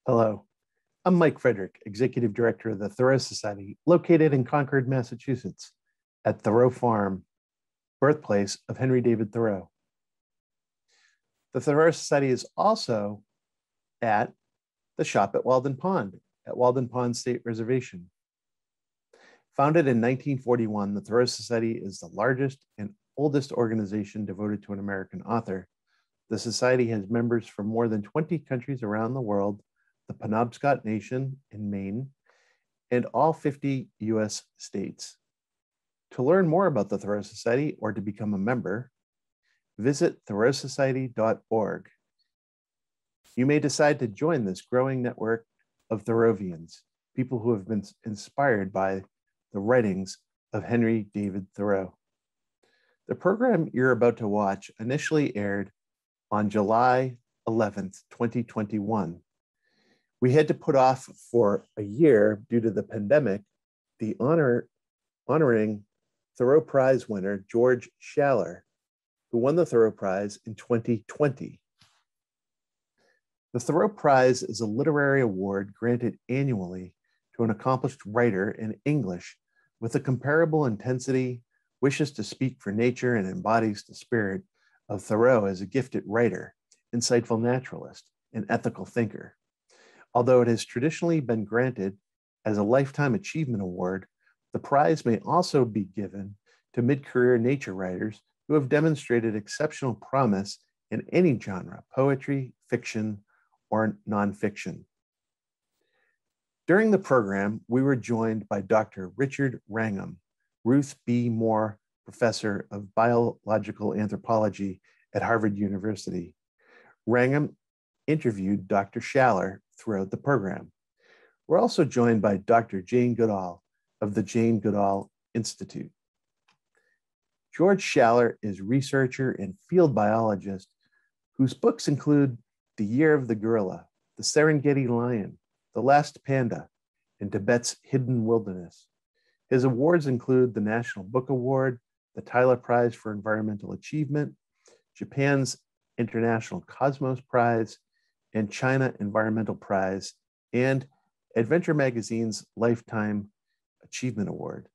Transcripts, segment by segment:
Hello, I'm Mike Frederick, Executive Director of the Thoreau Society, located in Concord, Massachusetts, at Thoreau Farm, birthplace of Henry David Thoreau. The Thoreau Society is also at the shop at Walden Pond State Reservation. Founded in 1941, the Thoreau Society is the largest and oldest organization devoted to an American author. The Society has members from more than 20 countries around the world, the Penobscot Nation in Maine, and all 50 US states. To learn more about the Thoreau Society or to become a member, visit thoreausociety.org. You may decide to join this growing network of Thoreauvians, people who have been inspired by the writings of Henry David Thoreau. The program you're about to watch initially aired on July 11th, 2021. We had to put off for a year due to the pandemic the honoring Thoreau Prize winner George Schaller, who won the Thoreau Prize in 2020. The Thoreau Prize is a literary award granted annually to an accomplished writer in English with a comparable intensity, wishes to speak for nature, and embodies the spirit of Thoreau as a gifted writer, insightful naturalist, and ethical thinker. Although it has traditionally been granted as a Lifetime Achievement Award, the prize may also be given to mid-career nature writers who have demonstrated exceptional promise in any genre, poetry, fiction, or nonfiction. During the program, we were joined by Dr. Richard Wrangham, Ruth B. Moore Professor of Biological Anthropology at Harvard University. Wrangham interviewed Dr. Schaller throughout the program. We're also joined by Dr. Jane Goodall of the Jane Goodall Institute. George Schaller is researcher and field biologist whose books include The Year of the Gorilla, The Serengeti Lion, The Last Panda, and Tibet's Hidden Wilderness. His awards include the National Book Award, the Tyler Prize for Environmental Achievement, Japan's International Cosmos Prize, and China Environmental Prize, and Adventure Magazine's Lifetime Achievement Award.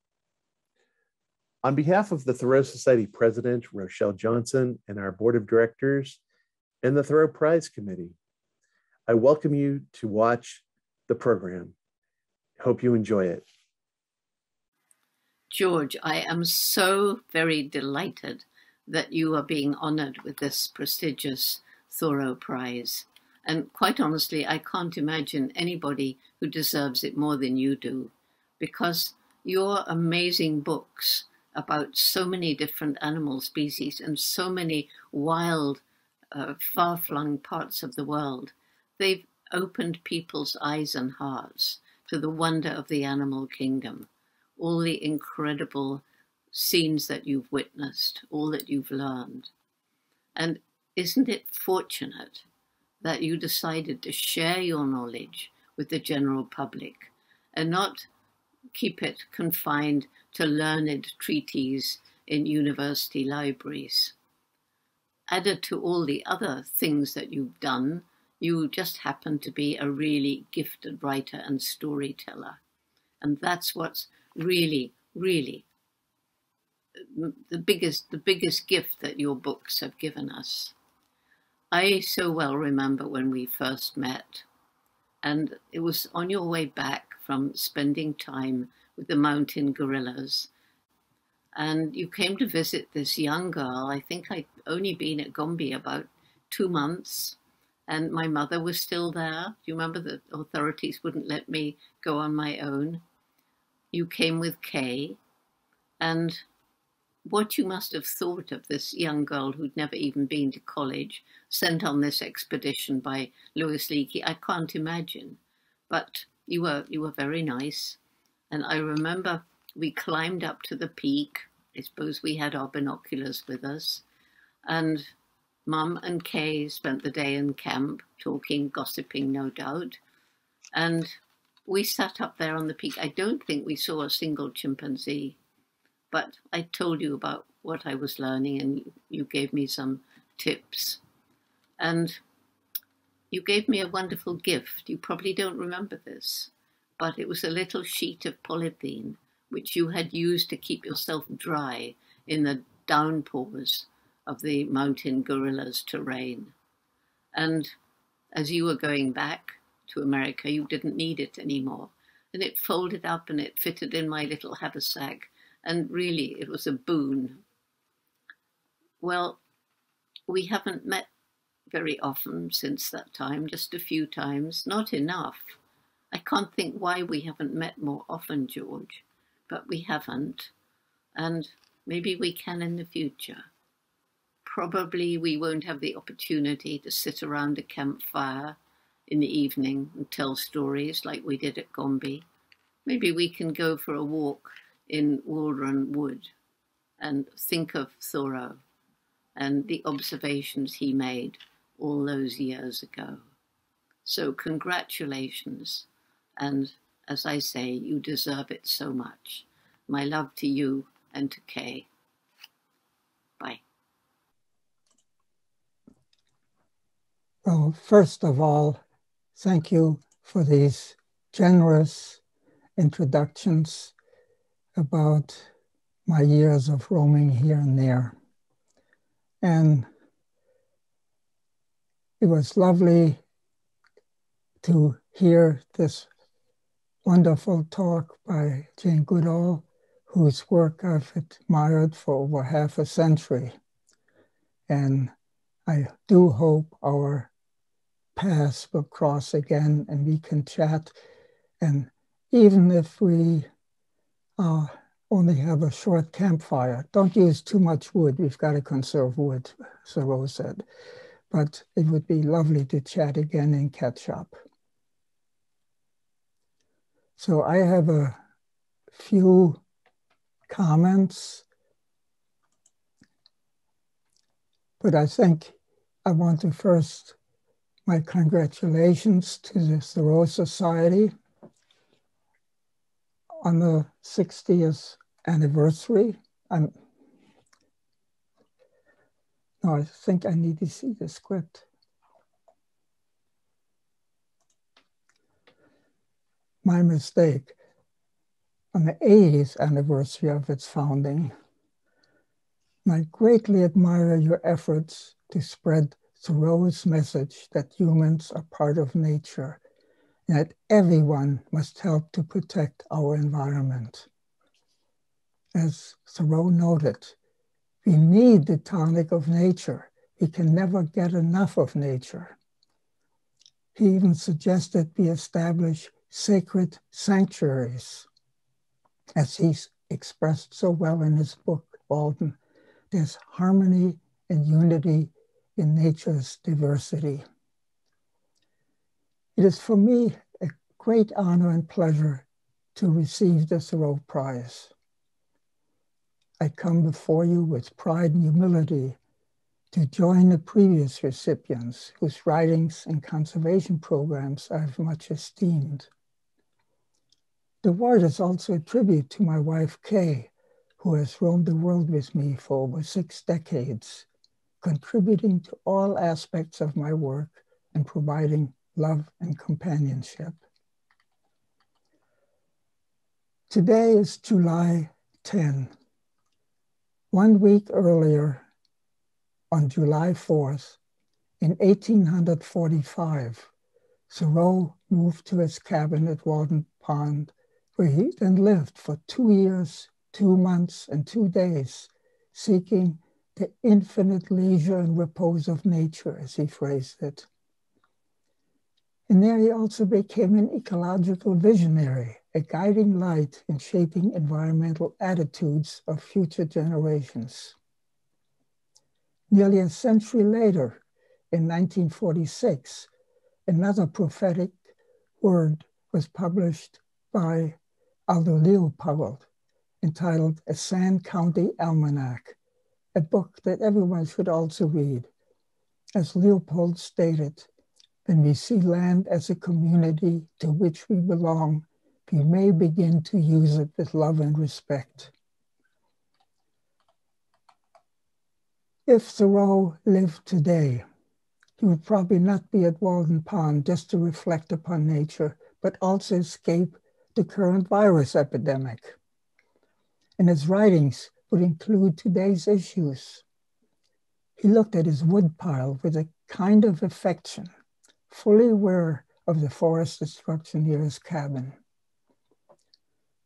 On behalf of the Thoreau Society President, Rochelle Johnson, and our Board of Directors, and the Thoreau Prize Committee, I welcome you to watch the program. Hope you enjoy it. George, I am so very delighted that you are being honored with this prestigious Thoreau Prize. And quite honestly, I can't imagine anybody who deserves it more than you do, because your amazing books about so many different animal species and so many wild, far-flung parts of the world, they've opened people's eyes and hearts to the wonder of the animal kingdom, all the incredible scenes that you've witnessed, all that you've learned. And isn't it fortunate that you decided to share your knowledge with the general public and not keep it confined to learned treatises in university libraries? Added to all the other things that you've done, you just happen to be a really gifted writer and storyteller. And that's what's really, really the biggest gift that your books have given us. I so well remember when we first met, and it was on your way back from spending time with the mountain gorillas. And you came to visit this young girl. I think I'd only been at Gombe about 2 months, and my mother was still there. Do you remember the authorities wouldn't let me go on my own? You came with Kay, and what you must have thought of this young girl who'd never even been to college, sent on this expedition by Louis Leakey, I can't imagine. But you were very nice. And I remember we climbed up to the peak. I suppose we had our binoculars with us. And Mum and Kay spent the day in camp, talking, gossiping, no doubt. And we sat up there on the peak. I don't think we saw a single chimpanzee. But I told you about what I was learning, and you gave me some tips. And you gave me a wonderful gift. You probably don't remember this, but it was a little sheet of polythene which you had used to keep yourself dry in the downpours of the mountain gorilla's terrain. And as you were going back to America, you didn't need it anymore. And it folded up and it fitted in my little haversack. And really, it was a boon. Well, we haven't met very often since that time, just a few times, not enough. I can't think why we haven't met more often, George, but we haven't. And maybe we can in the future. Probably we won't have the opportunity to sit around a campfire in the evening and tell stories like we did at Gombe. Maybe we can go for a walk in Waldron Wood and think of Thoreau and the observations he made all those years ago. So congratulations. And as I say, you deserve it so much. My love to you and to Kay. Bye. Well, first of all, thank you for these generous introductions about my years of roaming here and there. And it was lovely to hear this wonderful talk by Jane Goodall, whose work I've admired for over half a century. And I do hope our paths will cross again and we can chat. And even if we only have a short campfire, don't use too much wood. We've got to conserve wood, Thoreau said. But it would be lovely to chat again and catch up. So I have a few comments, but I think I want to first my congratulations to the Thoreau Society on the 60th anniversary. No, I think I need to see the script. My mistake. On the 80th anniversary of its founding, I greatly admire your efforts to spread Thoreau's message that humans are part of nature and that everyone must help to protect our environment. As Thoreau noted, we need the tonic of nature. We can never get enough of nature. He even suggested we establish sacred sanctuaries. As he's expressed so well in his book, Walden, there's harmony and unity in nature's diversity. It is for me a great honor and pleasure to receive the Thoreau Prize. I come before you with pride and humility to join the previous recipients whose writings and conservation programs I have much esteemed. The award is also a tribute to my wife, Kay, who has roamed the world with me for over 6 decades, contributing to all aspects of my work and providing love and companionship. Today is July 10. 1 week earlier, on July 4th, in 1845, Thoreau moved to his cabin at Walden Pond, where he then lived for 2 years, 2 months, and 2 days, seeking the infinite leisure and repose of nature, as he phrased it. And there he also became an ecological visionary, a guiding light in shaping environmental attitudes of future generations. Nearly a century later, in 1946, another prophetic word was published by Aldo Leopold, entitled A Sand County Almanac, a book that everyone should also read. As Leopold stated, when we see land as a community to which we belong, we may begin to use it with love and respect. If Thoreau lived today, he would probably not be at Walden Pond just to reflect upon nature, but also escape the current virus epidemic. And his writings would include today's issues. He looked at his woodpile with a kind of affection, fully aware of the forest destruction near his cabin.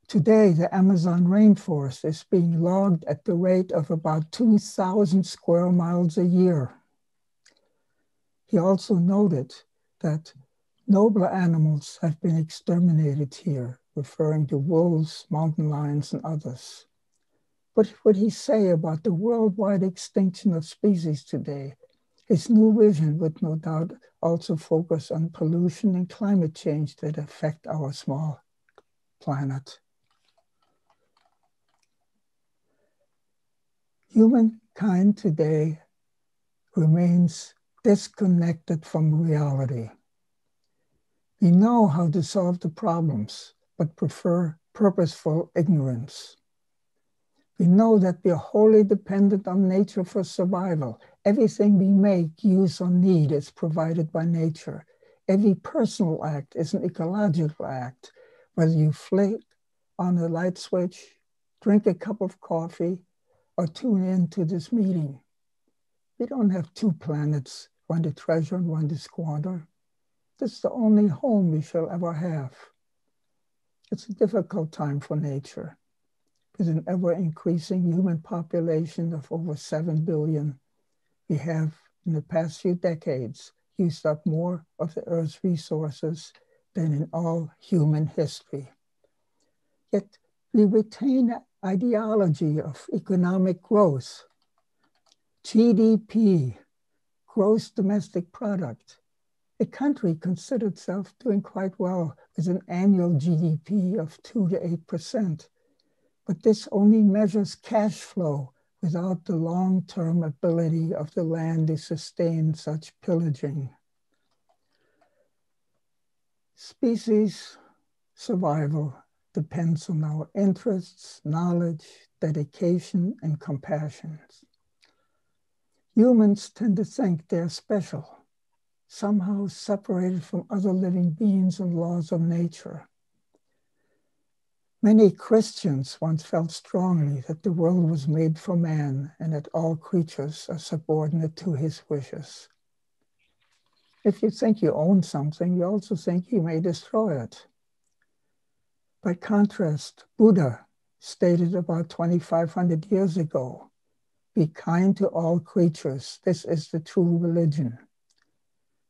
Today, the Amazon rainforest is being logged at the rate of about 2,000 square miles a year. He also noted that noble animals have been exterminated here, referring to wolves, mountain lions, and others. What would he say about the worldwide extinction of species today? His new vision would no doubt also focus on pollution and climate change that affect our small planet. Humankind today remains disconnected from reality. We know how to solve the problems, but prefer purposeful ignorance. We know that we are wholly dependent on nature for survival. Everything we make, use, or need is provided by nature. Every personal act is an ecological act, whether you flick on a light switch, drink a cup of coffee, or tune in to this meeting. We don't have two planets, one to treasure and one to squander. This is the only home we shall ever have. It's a difficult time for nature. With an ever-increasing human population of over 7 billion, we have, in the past few decades, used up more of the Earth's resources than in all human history. Yet we retain an ideology of economic growth, GDP, gross domestic product. A country considered itself doing quite well with an annual GDP of 2 to 8%. But this only measures cash flow without the long-term ability of the land to sustain such pillaging. Species survival depends on our interests, knowledge, dedication, and compassion. Humans tend to think they're special, somehow separated from other living beings and laws of nature. Many Christians once felt strongly that the world was made for man and that all creatures are subordinate to his wishes. If you think you own something, you also think you may destroy it. By contrast, Buddha stated about 2,500 years ago, "Be kind to all creatures. This is the true religion."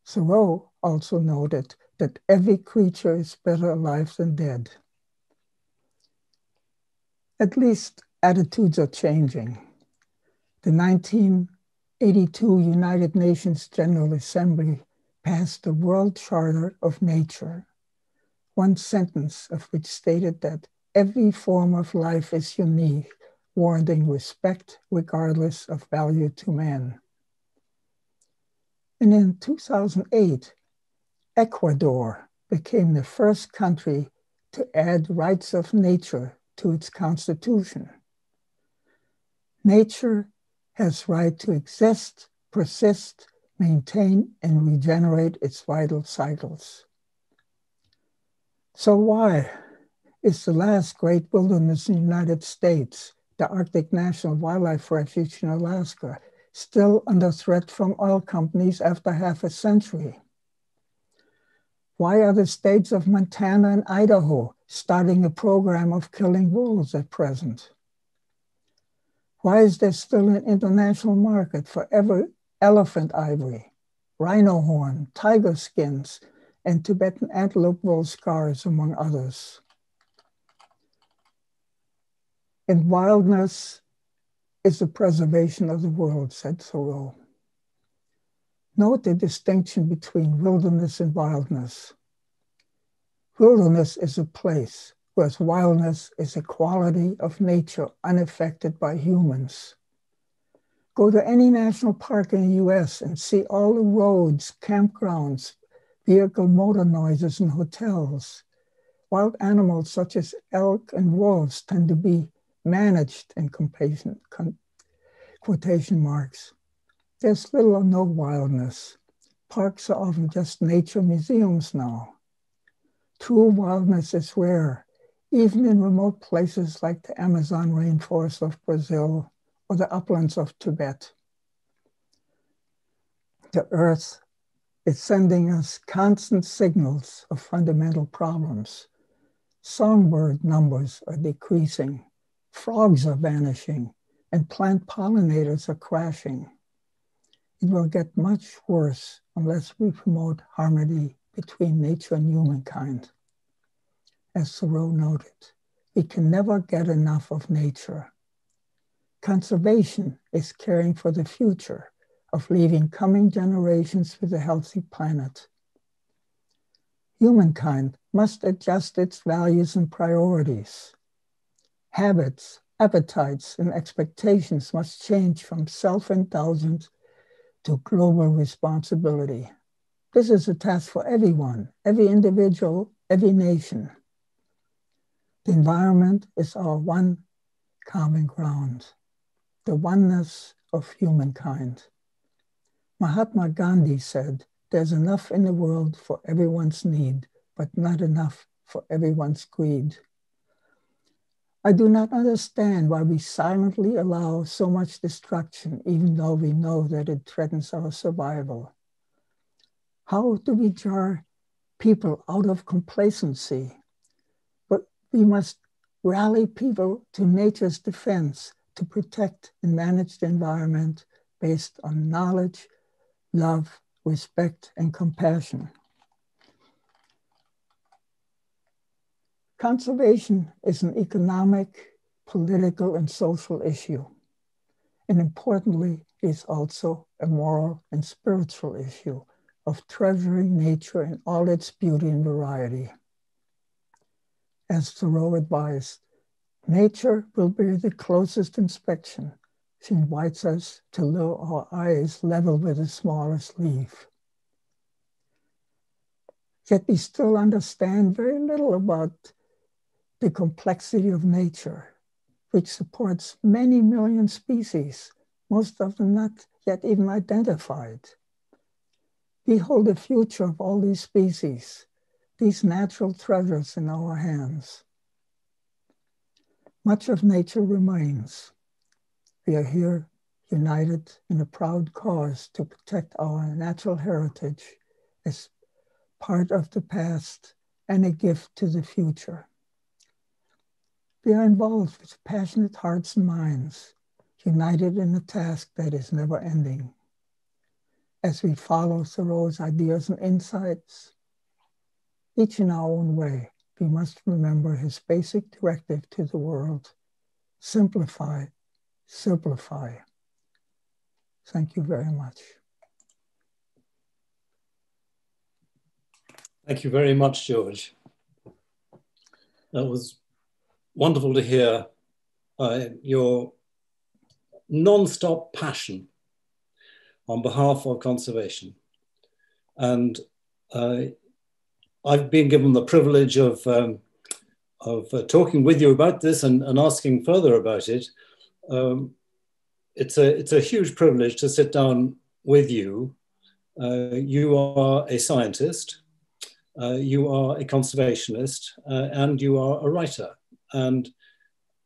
Thoreau also noted that every creature is better alive than dead. At least attitudes are changing. The 1982 United Nations General Assembly passed the World Charter of Nature, one sentence of which stated that every form of life is unique, warranting respect regardless of value to man. And in 2008, Ecuador became the first country to add rights of nature to its constitution. Nature has right to exist, persist, maintain, and regenerate its vital cycles. So why is the last great wilderness in the United States, the Arctic National Wildlife Refuge in Alaska, still under threat from oil companies after half a century? Why are the states of Montana and Idaho starting a program of killing wolves at present? Why is there still an international market for elephant ivory, rhino horn, tiger skins, and Tibetan antelope wool scars, among others? And wildness is the preservation of the world, said Thoreau. Note the distinction between wilderness and wildness. Wilderness is a place, whereas wildness is a quality of nature unaffected by humans. Go to any national park in the US and see all the roads, campgrounds, vehicle motor noises, and hotels. Wild animals such as elk and wolves tend to be managed in quotation marks. There's little or no wildness. Parks are often just nature museums now. True wildness is rare, even in remote places like the Amazon rainforest of Brazil or the uplands of Tibet. The Earth is sending us constant signals of fundamental problems. Songbird numbers are decreasing, frogs are vanishing, and plant pollinators are crashing. It will get much worse unless we promote harmony between nature and humankind. As Thoreau noted, we can never get enough of nature. Conservation is caring for the future, of leaving coming generations with a healthy planet. Humankind must adjust its values and priorities. Habits, appetites, and expectations must change from self-indulgence to global responsibility. This is a task for everyone, every individual, every nation. The environment is our one common ground, the oneness of humankind. Mahatma Gandhi said, "There's enough in the world for everyone's need, but not enough for everyone's greed." I do not understand why we silently allow so much destruction, even though we know that it threatens our survival. How do we jar people out of complacency? But we must rally people to nature's defense to protect and manage the environment based on knowledge, love, respect, and compassion. Conservation is an economic, political, and social issue. And importantly, it is also a moral and spiritual issue of treasuring nature in all its beauty and variety. As Thoreau advised, nature will be the closest inspection. She invites us to lower our eyes level with the smallest leaf. Yet we still understand very little about the complexity of nature, which supports many million species, most of them not yet even identified. We hold the future of all these species, these natural treasures in our hands. Much of nature remains. We are here united in a proud cause to protect our natural heritage as part of the past and a gift to the future. We are involved with passionate hearts and minds, united in a task that is never ending. As we follow Thoreau's ideas and insights, each in our own way, we must remember his basic directive to the world: simplify, simplify. Thank you very much. Thank you very much, George. That was wonderful to hear your non-stop passion on behalf of conservation. And I've been given the privilege of talking with you about this and asking further about it. It's a huge privilege to sit down with you. You are a scientist, you are a conservationist, and you are a writer. And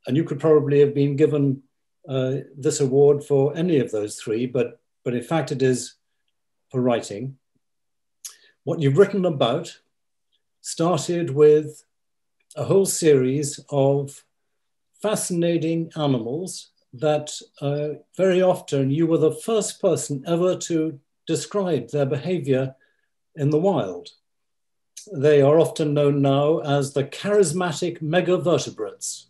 you could probably have been given this award for any of those three, but in fact it is for writing. What you've written about started with a whole series of fascinating animals that very often you were the first person ever to describe their behavior in the wild. They are often known now as the charismatic megavertebrates.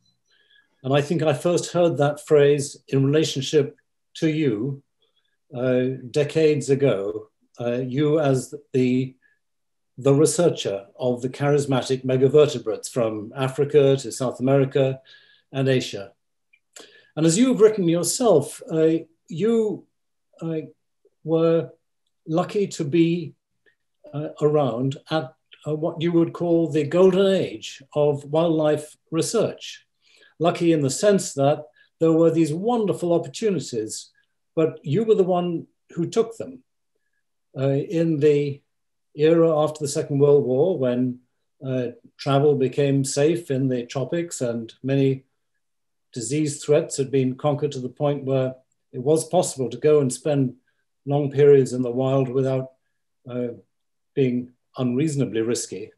And I think I first heard that phrase in relationship to you decades ago, you as the researcher of the charismatic megavertebrates from Africa to South America and Asia. And as you've written yourself, you were lucky to be around at what you would call the golden age of wildlife research. Lucky in the sense that there were these wonderful opportunities, but you were the one who took them. in the era after the Second World War, when travel became safe in the tropics and many disease threats had been conquered to the point where it was possible to go and spend long periods in the wild without being unreasonably risky.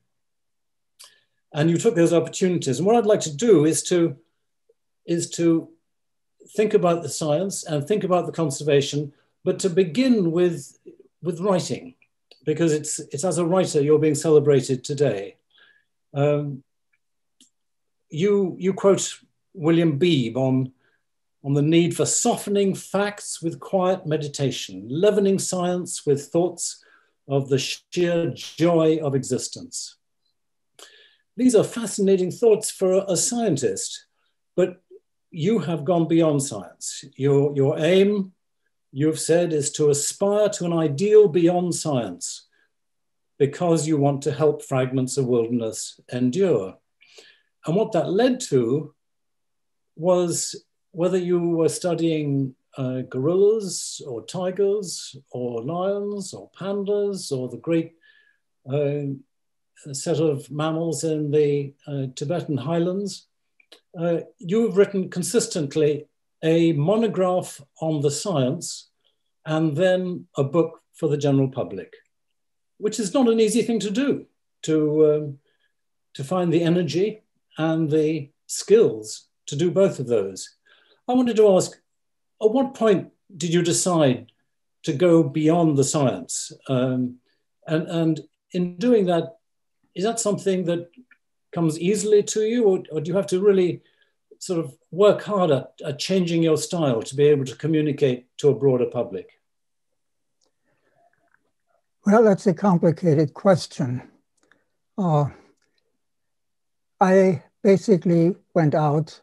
And you took those opportunities. And what I'd like to do is to think about the science and think about the conservation, but to begin with writing, because it's as a writer you're being celebrated today. You quote William Beebe on the need for softening facts with quiet meditation, leavening science with thoughts of the sheer joy of existence. These are fascinating thoughts for a scientist, but you have gone beyond science. Your aim, you've said, is to aspire to an ideal beyond science because you want to help fragments of wilderness endure. And what that led to was, whether you were studying gorillas or tigers or lions or pandas or the great set of mammals in the Tibetan highlands, you've written consistently a monograph on the science and then a book for the general public, which is not an easy thing to do, to find the energy and the skills to do both of those. I wanted to ask, at what point did you decide to go beyond the science? And in doing that, is that something that comes easily to you, or do you have to really sort of work hard at changing your style to be able to communicate to a broader public? Well, that's a complicated question. I basically went out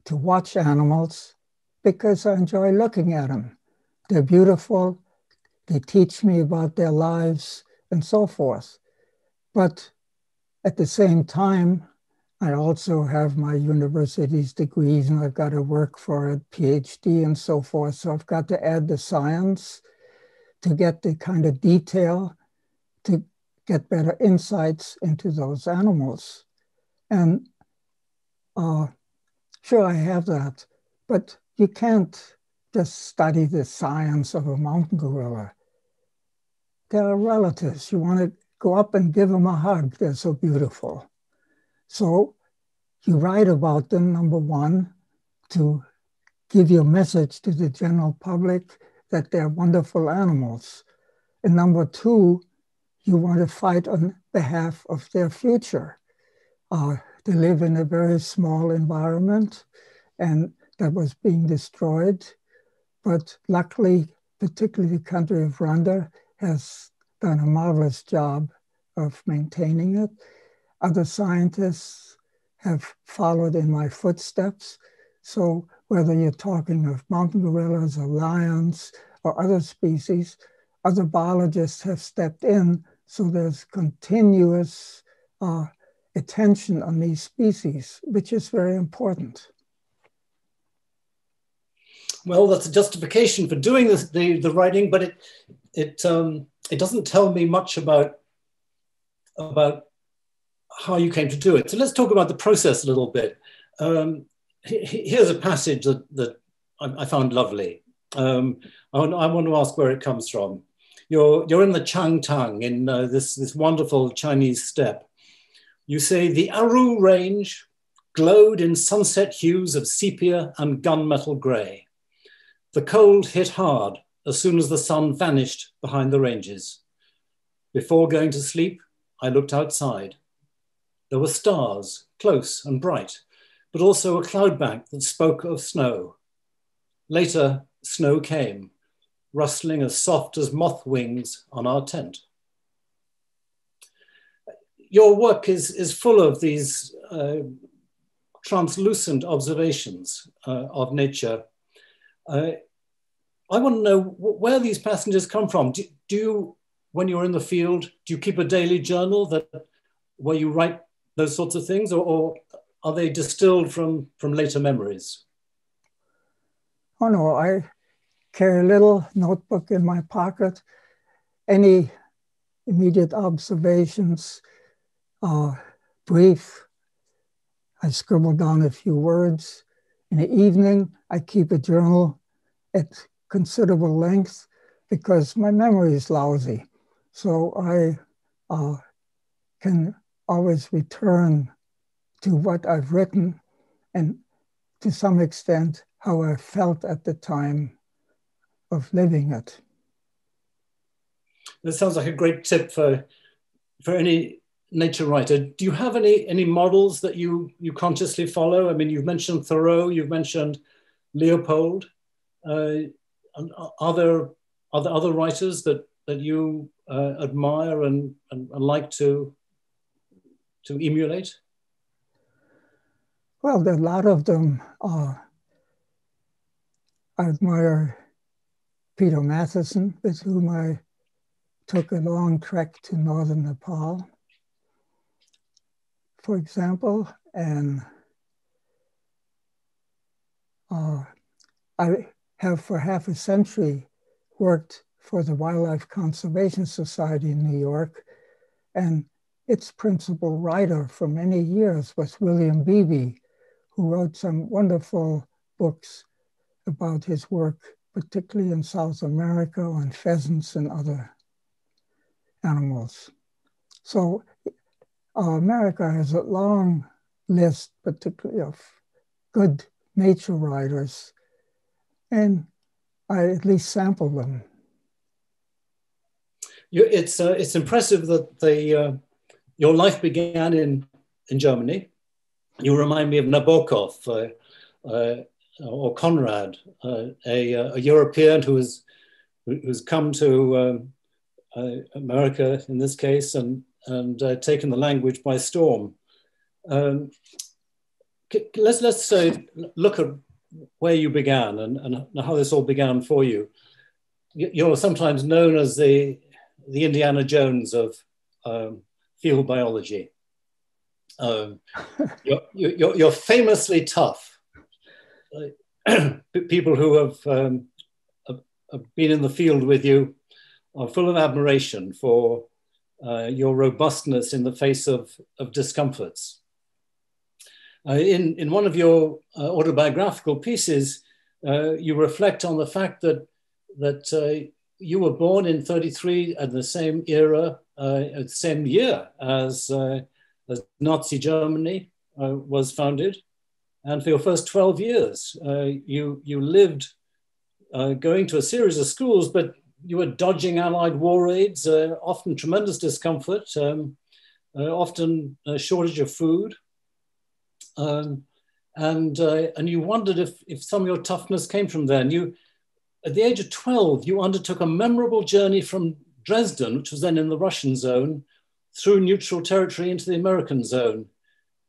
to watch animals because I enjoy looking at them. They're beautiful, they teach me about their lives and so forth. But at the same time, I also have my university's degrees and I've got to work for a PhD and so forth. So I've got to add the science to get the kind of detail, to get better insights into those animals. And sure, I have that, but you can't just study the science of a mountain gorilla. They're relatives. You want to go up and give them a hug. They're so beautiful. So you write about them, number one, to give your message to the general public that they're wonderful animals. And number two, you want to fight on behalf of their future. They live in a very small environment and that was being destroyed. But luckily, particularly the country of Rwanda has done a marvelous job of maintaining it. Other scientists have followed in my footsteps. So whether you're talking of mountain gorillas or lions or other species, other biologists have stepped in. So there's continuous attention on these species, which is very important. Well, that's a justification for doing this, the writing, but it doesn't tell me much about how you came to do it. So let's talk about the process a little bit. Here's a passage that I found lovely. I want to ask where it comes from. You're in the Changtang, in this wonderful Chinese steppe. You say, the Aru range glowed in sunset hues of sepia and gunmetal gray. The cold hit hard as soon as the sun vanished behind the ranges. Before going to sleep, I looked outside. There were stars, close and bright, but also a cloud bank that spoke of snow. Later, snow came, rustling as soft as moth wings on our tent. Your work is full of these translucent observations of nature. I want to know where these passages come from. Do you, when you're in the field, do you keep a daily journal where you write those sorts of things, or are they distilled from later memories? Oh no, I carry a little notebook in my pocket any immediate observations, brief. I scribble down a few words. In the evening, I keep a journal at considerable length because my memory is lousy. So I can always return to what I've written and to some extent how I felt at the time of living it. That sounds like a great tip for any nature writer. Do you have any models that you consciously follow? I mean, you've mentioned Thoreau, you've mentioned Leopold. Are there other writers that you admire and like to emulate? Well, there are a lot of them. I admire Peter Matheson, with whom I took a long trek to northern Nepal, for example, and I have for half a century worked for the Wildlife Conservation Society in New York, and its principal writer for many years was William Beebe, who wrote some wonderful books about his work, particularly in South America on pheasants and other animals. So America has a long list, particularly of good nature writers, and I at least sample them. It's impressive that your life began in Germany. You remind me of Nabokov or Conrad, a European who's come to America in this case and taken the language by storm. Let's look at where you began and how this all began for you. You're sometimes known as the Indiana Jones of field biology. You're famously tough. People who have been in the field with you are full of admiration for your robustness in the face of discomforts. In one of your autobiographical pieces, you reflect on the fact that you were born in '33 at the same era, the same year as Nazi Germany was founded. And for your first 12 years, you lived going to a series of schools, but you were dodging Allied war raids, often tremendous discomfort, often a shortage of food. And you wondered if some of your toughness came from there. And at the age of 12, you undertook a memorable journey from Dresden, which was then in the Russian zone, through neutral territory into the American zone.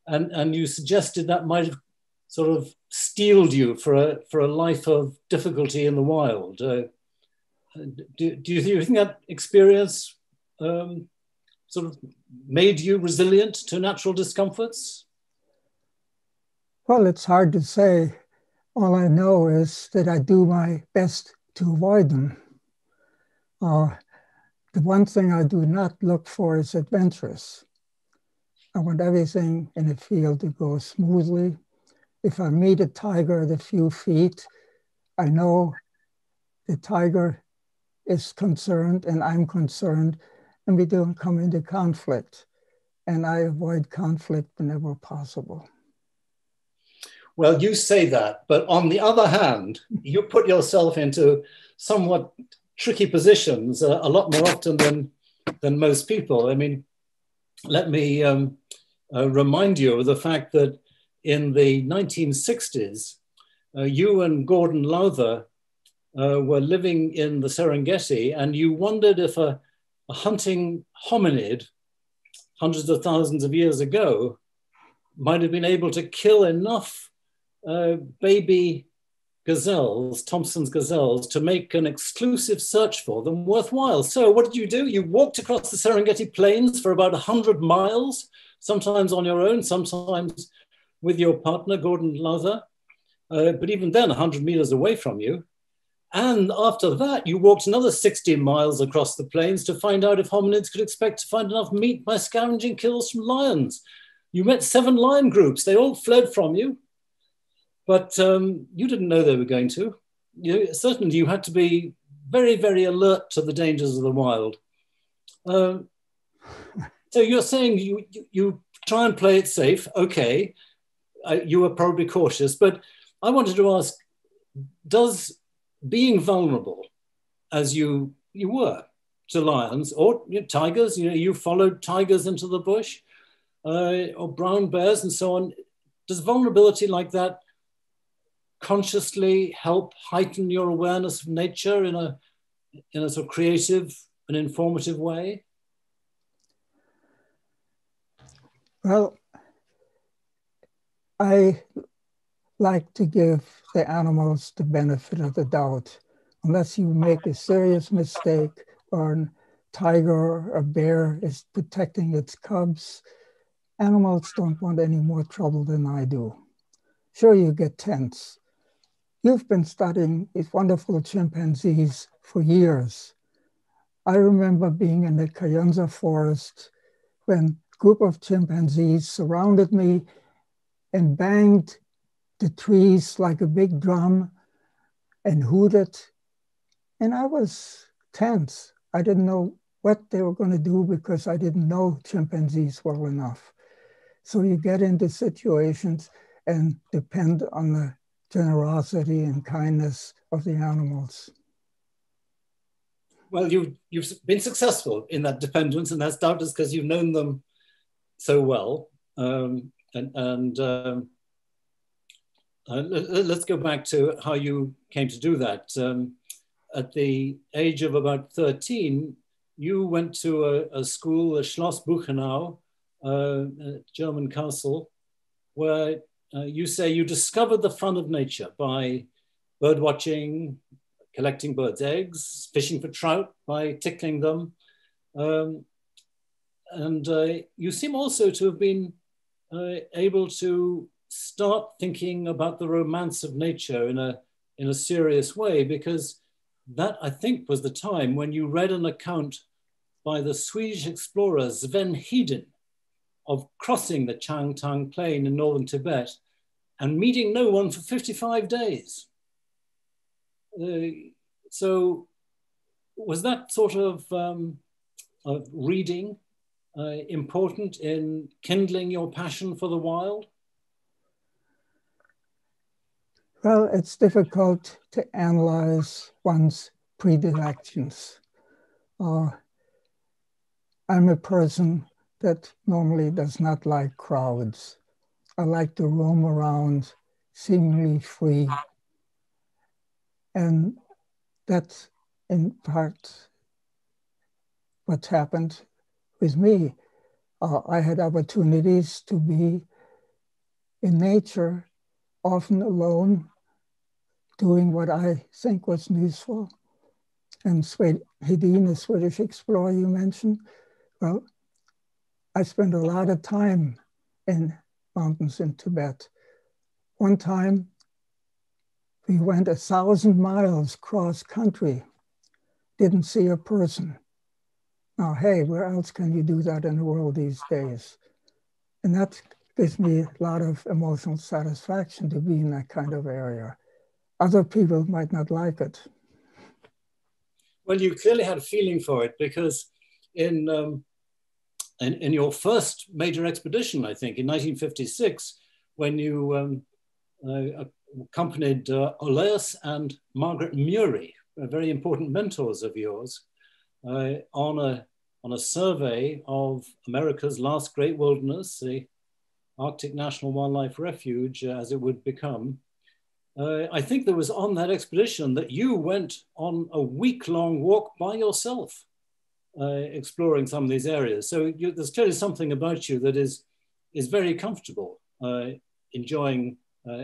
And you suggested that might have sort of steeled you for a life of difficulty in the wild. Do you think that experience sort of made you resilient to natural discomforts? Well, it's hard to say. All I know is that I do my best to avoid them. The one thing I do not look for is adventurous. I want everything in the field to go smoothly. If I meet a tiger at a few feet, I know the tiger is concerned and I'm concerned, and we don't come into conflict. And I avoid conflict whenever possible. Well, you say that, but on the other hand, you put yourself into somewhat tricky positions a lot more often than most people. I mean, let me remind you of the fact that in the 1960s, you and Gordon Lowther were living in the Serengeti, and you wondered if a hunting hominid hundreds of thousands of years ago might have been able to kill enough baby gazelles, Thompson's gazelles, to make an exclusive search for them worthwhile. So what did you do? You walked across the Serengeti plains for about 100 miles, sometimes on your own, sometimes with your partner, Gordon Lowther, but even then 100 meters away from you. And after that, you walked another 16 miles across the plains to find out if hominids could expect to find enough meat by scavenging kills from lions. You met 7 lion groups. They all fled from you, but you didn't know they were going to. Certainly, you had to be very, very alert to the dangers of the wild. So you're saying you try and play it safe. Okay, you were probably cautious, but I wanted to ask, does being vulnerable, as you were to lions or tigers, you followed tigers into the bush, or brown bears and so on, does vulnerability like that consciously help heighten your awareness of nature in a sort of creative and informative way? Well, I like to give the animals the benefit of the doubt. Unless you make a serious mistake, or a tiger or a bear is protecting its cubs, animals don't want any more trouble than I do. Sure, you get tense. You've been studying these wonderful chimpanzees for years. I remember being in the Kayunza forest when a group of chimpanzees surrounded me and banged the trees like a big drum and hooted. And I was tense. I didn't know what they were going to do because I didn't know chimpanzees well enough. So you get into situations and depend on the generosity and kindness of the animals. Well, you've been successful in that dependence, and that's doubtless because you've known them so well. Let's go back to how you came to do that. At the age of about 13, you went to a school, a Schloss Buchenau, a German castle, where you say you discovered the fun of nature by bird watching, collecting birds' eggs, fishing for trout by tickling them. You seem also to have been able to start thinking about the romance of nature in a serious way, because that, I think, was the time when you read an account by the Swedish explorer Sven Hedin of crossing the Changtang Plain in northern Tibet and meeting no one for 55 days. So was that sort of reading important in kindling your passion for the wild? Well, it's difficult to analyze one's predilections. I'm a person that normally does not like crowds. I like to roam around seemingly free. And that's in part what's happened with me. I had opportunities to be in nature, often alone, doing what I think was useful. And Hedin, the Swedish explorer you mentioned, well, I spent a lot of time in mountains in Tibet. One time, we went 1,000 miles cross country, didn't see a person. Now, hey, where else can you do that in the world these days? And that gives me a lot of emotional satisfaction to be in that kind of area. Other people might not like it. Well, you clearly had a feeling for it, because in your first major expedition, I think, in 1956, when you accompanied Olaus and Margaret Murray, very important mentors of yours, on a survey of America's last great wilderness, the Arctic National Wildlife Refuge, as it would become. I think there was on that expedition that you went on a week-long walk by yourself, exploring some of these areas. So there's clearly something about you that is very comfortable, enjoying,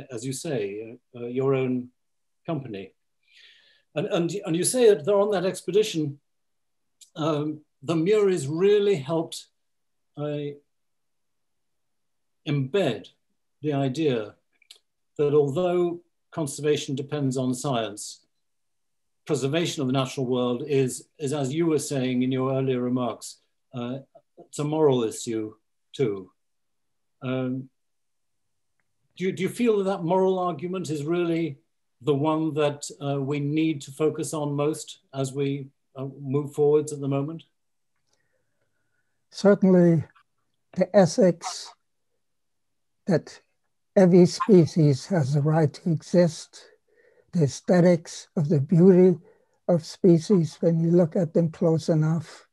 as you say, your own company. And you say that they're on that expedition, the Murrays really helped embed the idea that although conservation depends on science, preservation of the natural world is, as you were saying in your earlier remarks, it's a moral issue too. Do you feel that that moral argument is really the one that we need to focus on most as we move forwards at the moment? Certainly, the ethics that every species has the right to exist, the aesthetics of the beauty of species when you look at them close enough.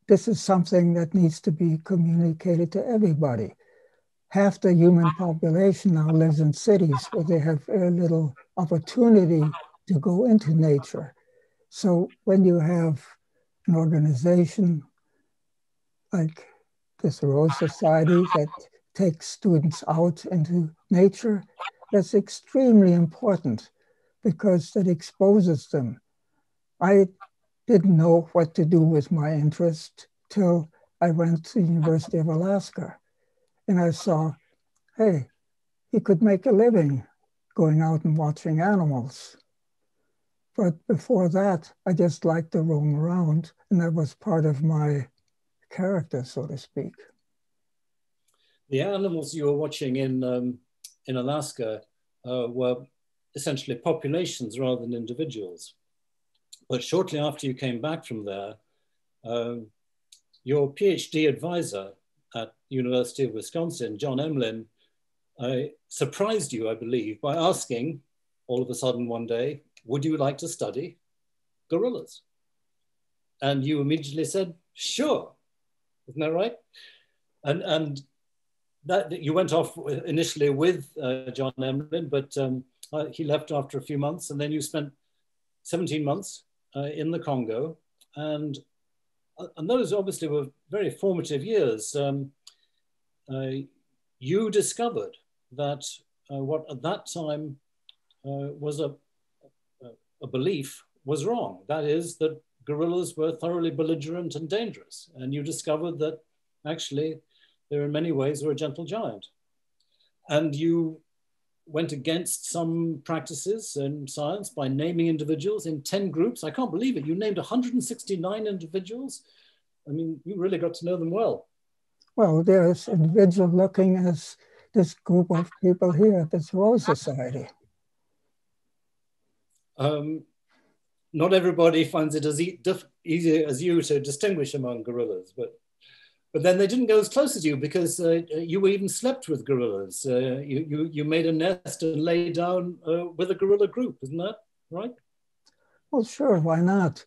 This is something that needs to be communicated to everybody. Half the human population now lives in cities where they have very little opportunity to go into nature. So when you have an organization like the Thoreau Society that takes students out into nature, that's extremely important because that exposes them. I didn't know what to do with my interest till I went to the University of Alaska. And I saw, hey, he could make a living going out and watching animals. But before that, I just liked to roam around, and that was part of my character, so to speak. The animals you were watching in Alaska were essentially populations rather than individuals. But shortly after you came back from there, your PhD advisor at University of Wisconsin, John Emlyn, surprised you, I believe, by asking all of a sudden one day, would you like to study gorillas? And you immediately said, sure. Isn't that right? And that you went off initially with John Emlyn, but he left after a few months, and then you spent 17 months in the Congo, and those obviously were very formative years. You discovered that what at that time was a belief was wrong. That is that gorillas were thoroughly belligerent and dangerous. And you discovered that actually there in many ways were a gentle giant. And you went against some practices in science by naming individuals in 10 groups. I can't believe it. You named 169 individuals. I mean, you really got to know them well. Well, there's individual looking as this group of people here at the Thoreau Society. Not everybody finds it as easy as you to distinguish among gorillas, but then they didn't go as close as you because you even slept with gorillas. You made a nest and lay down with a gorilla group, isn't that right? Well, sure, why not?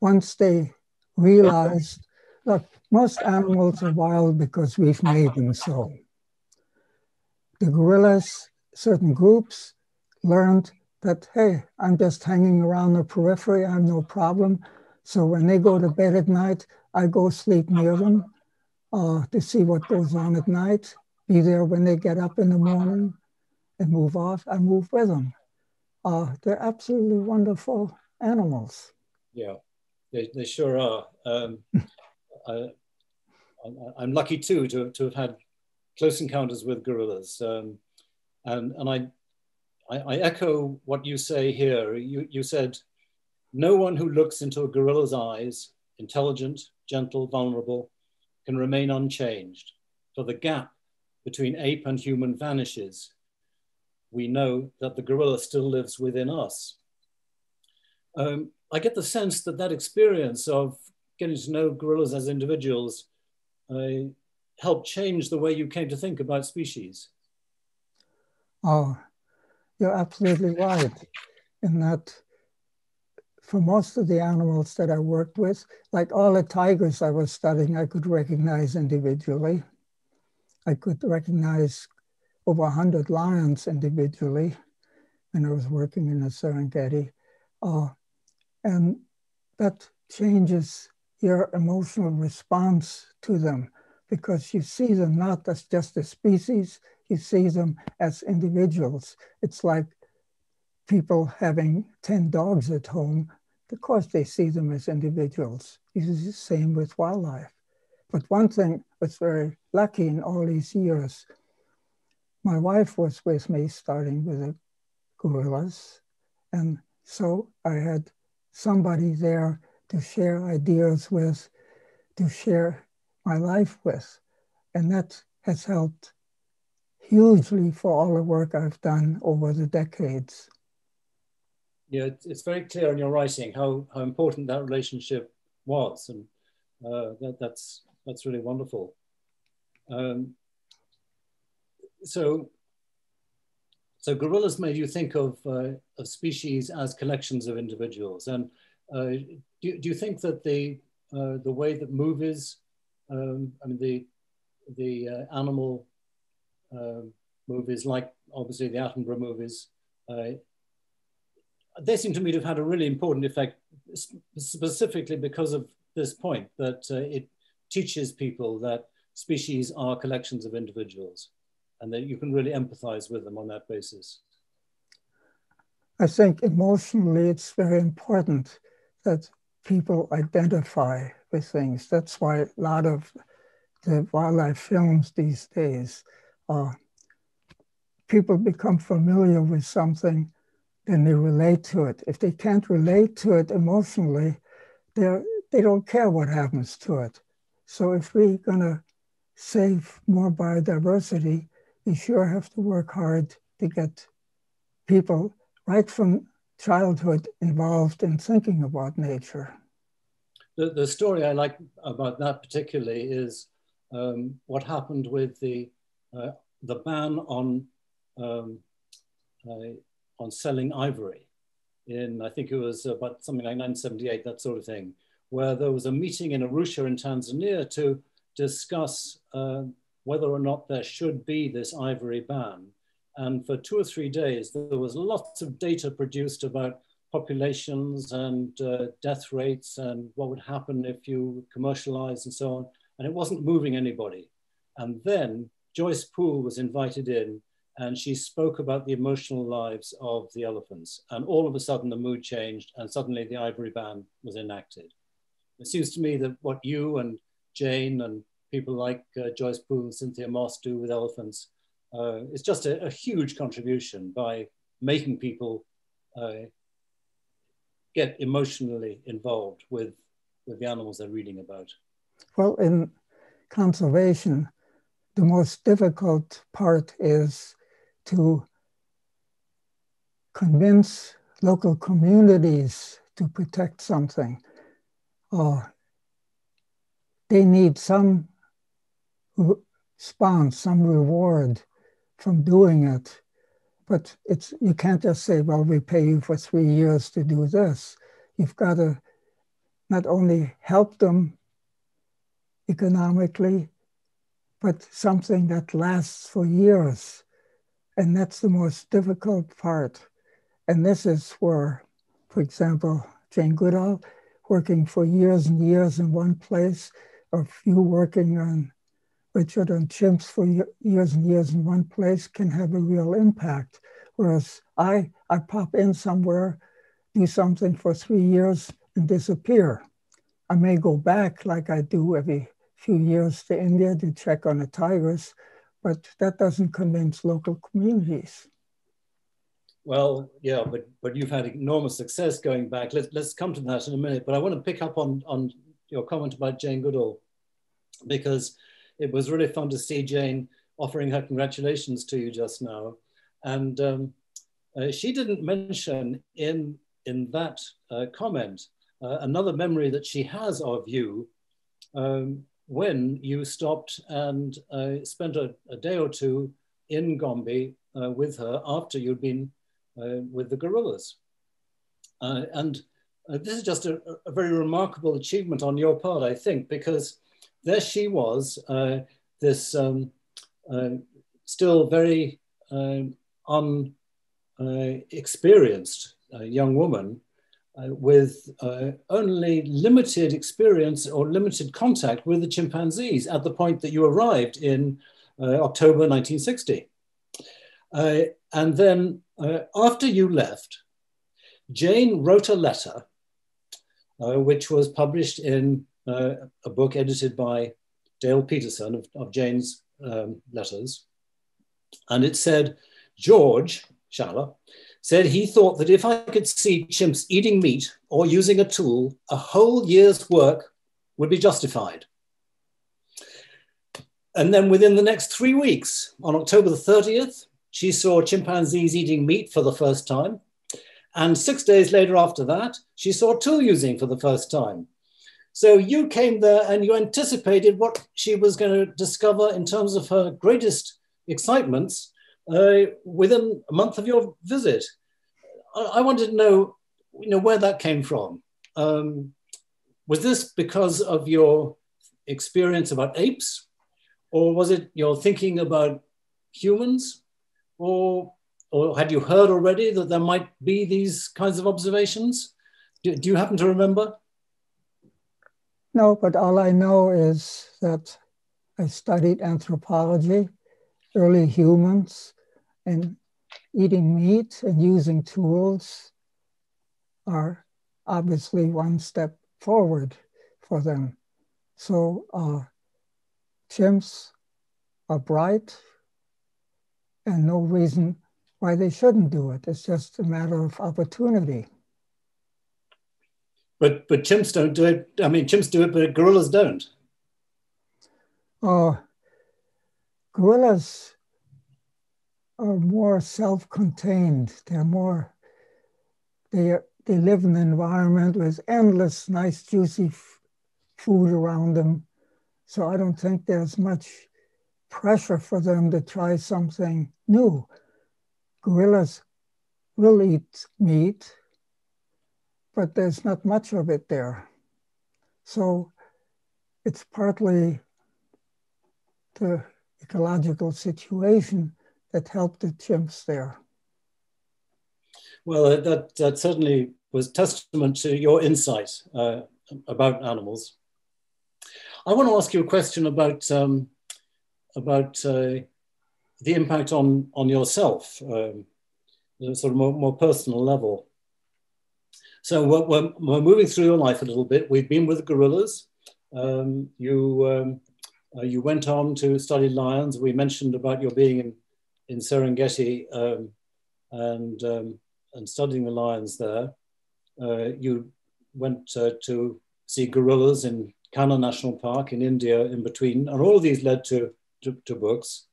Once they realized, look, most animals are wild because we've made them so. The gorillas, certain groups, learned that, hey, I'm just hanging around the periphery, I'm no problem. So when they go to bed at night, I go sleep near them to see what goes on at night, be there when they get up in the morning and move off. I move with them. They're absolutely wonderful animals. Yeah, they sure are. I'm lucky too to have had close encounters with gorillas. And I echo what you say here. You said, no one who looks into a gorilla's eyes, intelligent, gentle, vulnerable, can remain unchanged. For the gap between ape and human vanishes. We know that the gorilla still lives within us. I get the sense that that experience of getting to know gorillas as individuals helped change the way you came to think about species. Oh, you're absolutely right in that for most of the animals that I worked with, like all the tigers I was studying, I could recognize individually. I could recognize over 100 lions individually when I was working in the Serengeti. And that changes your emotional response to them because you see them not as just a species, you see them as individuals. It's like people having 10 dogs at home. Of course, they see them as individuals. It's the same with wildlife. But one thing was very lucky in all these years, my wife was with me starting with a gorillas. And so I had somebody there to share ideas with, to share my life with. And that has helped hugely for all the work I've done over the decades. Yeah, it's very clear in your writing how important that relationship was, and that's really wonderful. So gorillas made you think of species as collections of individuals, and do you think that the way that movies, I mean the animal movies, like obviously the Attenborough movies, they seem to me to have had a really important effect, specifically because of this point, that it teaches people that species are collections of individuals and that you can really empathize with them on that basis. I think emotionally it's very important that people identify with things. That's why a lot of the wildlife films these days, people become familiar with something, then they relate to it. If they can't relate to it emotionally, they don't care what happens to it. So if we're gonna save more biodiversity, we sure have to work hard to get people right from childhood involved in thinking about nature. The story I like about that particularly is what happened with the ban on selling ivory in, I think it was about something like 1978, that sort of thing, where there was a meeting in Arusha in Tanzania to discuss whether or not there should be this ivory ban. And for 2 or 3 days, there was lots of data produced about populations and death rates and what would happen if you commercialize and so on. And it wasn't moving anybody. And then Joyce Poole was invited in, and she spoke about the emotional lives of the elephants. And all of a sudden the mood changed, and suddenly the ivory ban was enacted. It seems to me that what you and Jane and people like Joyce Poole and Cynthia Moss do with elephants is just a huge contribution by making people get emotionally involved with the animals they're reading about. Well, in conservation, the most difficult part is to convince local communities to protect something. They need some response, some reward from doing it. But you can't just say, well, we pay you for 3 years to do this. You've got to not only help them economically, but something that lasts for years. And that's the most difficult part. And this is where, for example, Jane Goodall, working for years and years in one place, or you working on Richard on chimps for years and years in one place can have a real impact. Whereas I pop in somewhere, do something for 3 years and disappear. I may go back like I do every few years to India to check on the tigers, but that doesn't convince local communities. Well, yeah, but you've had enormous success going back. Let's come to that in a minute. But I want to pick up on your comment about Jane Goodall, because it was really fun to see Jane offering her congratulations to you just now. And she didn't mention in that comment another memory that she has of you when you stopped and spent a day or two in Gombe with her after you'd been with the gorillas. And this is just a very remarkable achievement on your part, I think, because there she was, this still very unexperienced young woman with only limited experience or limited contact with the chimpanzees at the point that you arrived in October 1960. And then after you left, Jane wrote a letter which was published in a book edited by Dale Peterson of Jane's letters. And it said, George Schaller said he thought that if I could see chimps eating meat or using a tool, a whole year's work would be justified. And then within the next 3 weeks, on October the 30th, she saw chimpanzees eating meat for the first time. And 6 days later after that, she saw tool using for the first time. So you came there and you anticipated what she was going to discover in terms of her greatest excitements within a month of your visit. I wanted to know, where that came from. Was this because of your experience about apes? Or was it your thinking about humans? Or had you heard already that there might be these kinds of observations? Do you happen to remember? No, but all I know is that I studied anthropology, early humans, and eating meat and using tools are obviously one step forward for them. So chimps are bright and no reason why they shouldn't do it. It's just a matter of opportunity. But chimps don't do it. I mean, chimps do it, but gorillas don't. Gorillas are more self-contained. They live in an environment with endless, nice, juicy food around them. So I don't think there's much pressure for them to try something new. Gorillas will eat meat, but there's not much of it there. So it's partly the ecological situation that helped the chimps there. Well, that certainly was testament to your insight about animals. I want to ask you a question about the impact on yourself, sort of more personal level. So we're moving through your life a little bit. We've been with the gorillas. You went on to study lions. We mentioned about your being in Serengeti and studying the lions there. You went to see gorillas in Kanha National Park in India in between, and all of these led to books.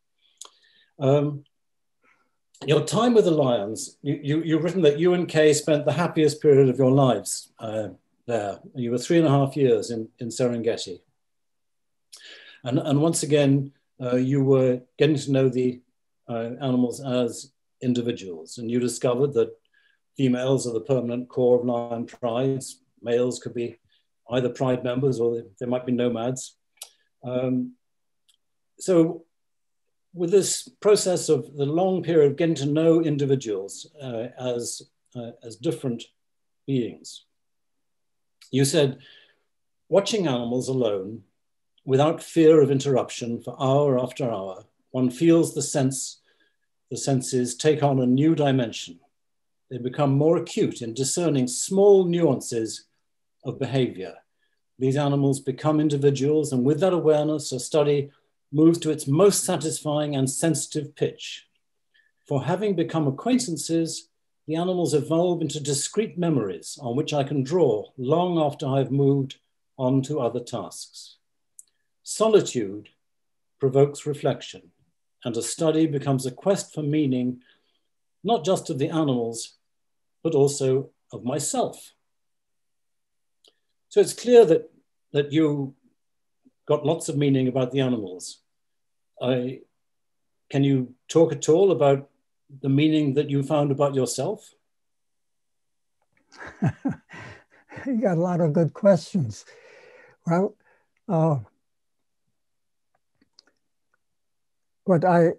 Your time with the lions, you've written that you and Kay spent the happiest period of your lives there. You were 3.5 years in Serengeti. And once again, you were getting to know the animals as individuals, and you discovered that females are the permanent core of lion prides. Males could be either pride members or they might be nomads. So with this process of the long period of getting to know individuals as different beings, you said, watching animals alone without fear of interruption for hour after hour, one feels the senses take on a new dimension. They become more acute in discerning small nuances of behavior. These animals become individuals, and with that awareness, a study moves to its most satisfying and sensitive pitch. For having become acquaintances, the animals evolve into discrete memories on which I can draw long after I've moved on to other tasks. Solitude provokes reflection, and a study becomes a quest for meaning, not just of the animals, but also of myself. So it's clear that you got lots of meaning about the animals. Can you talk at all about the meaning that you found about yourself? You got a lot of good questions. Well, what I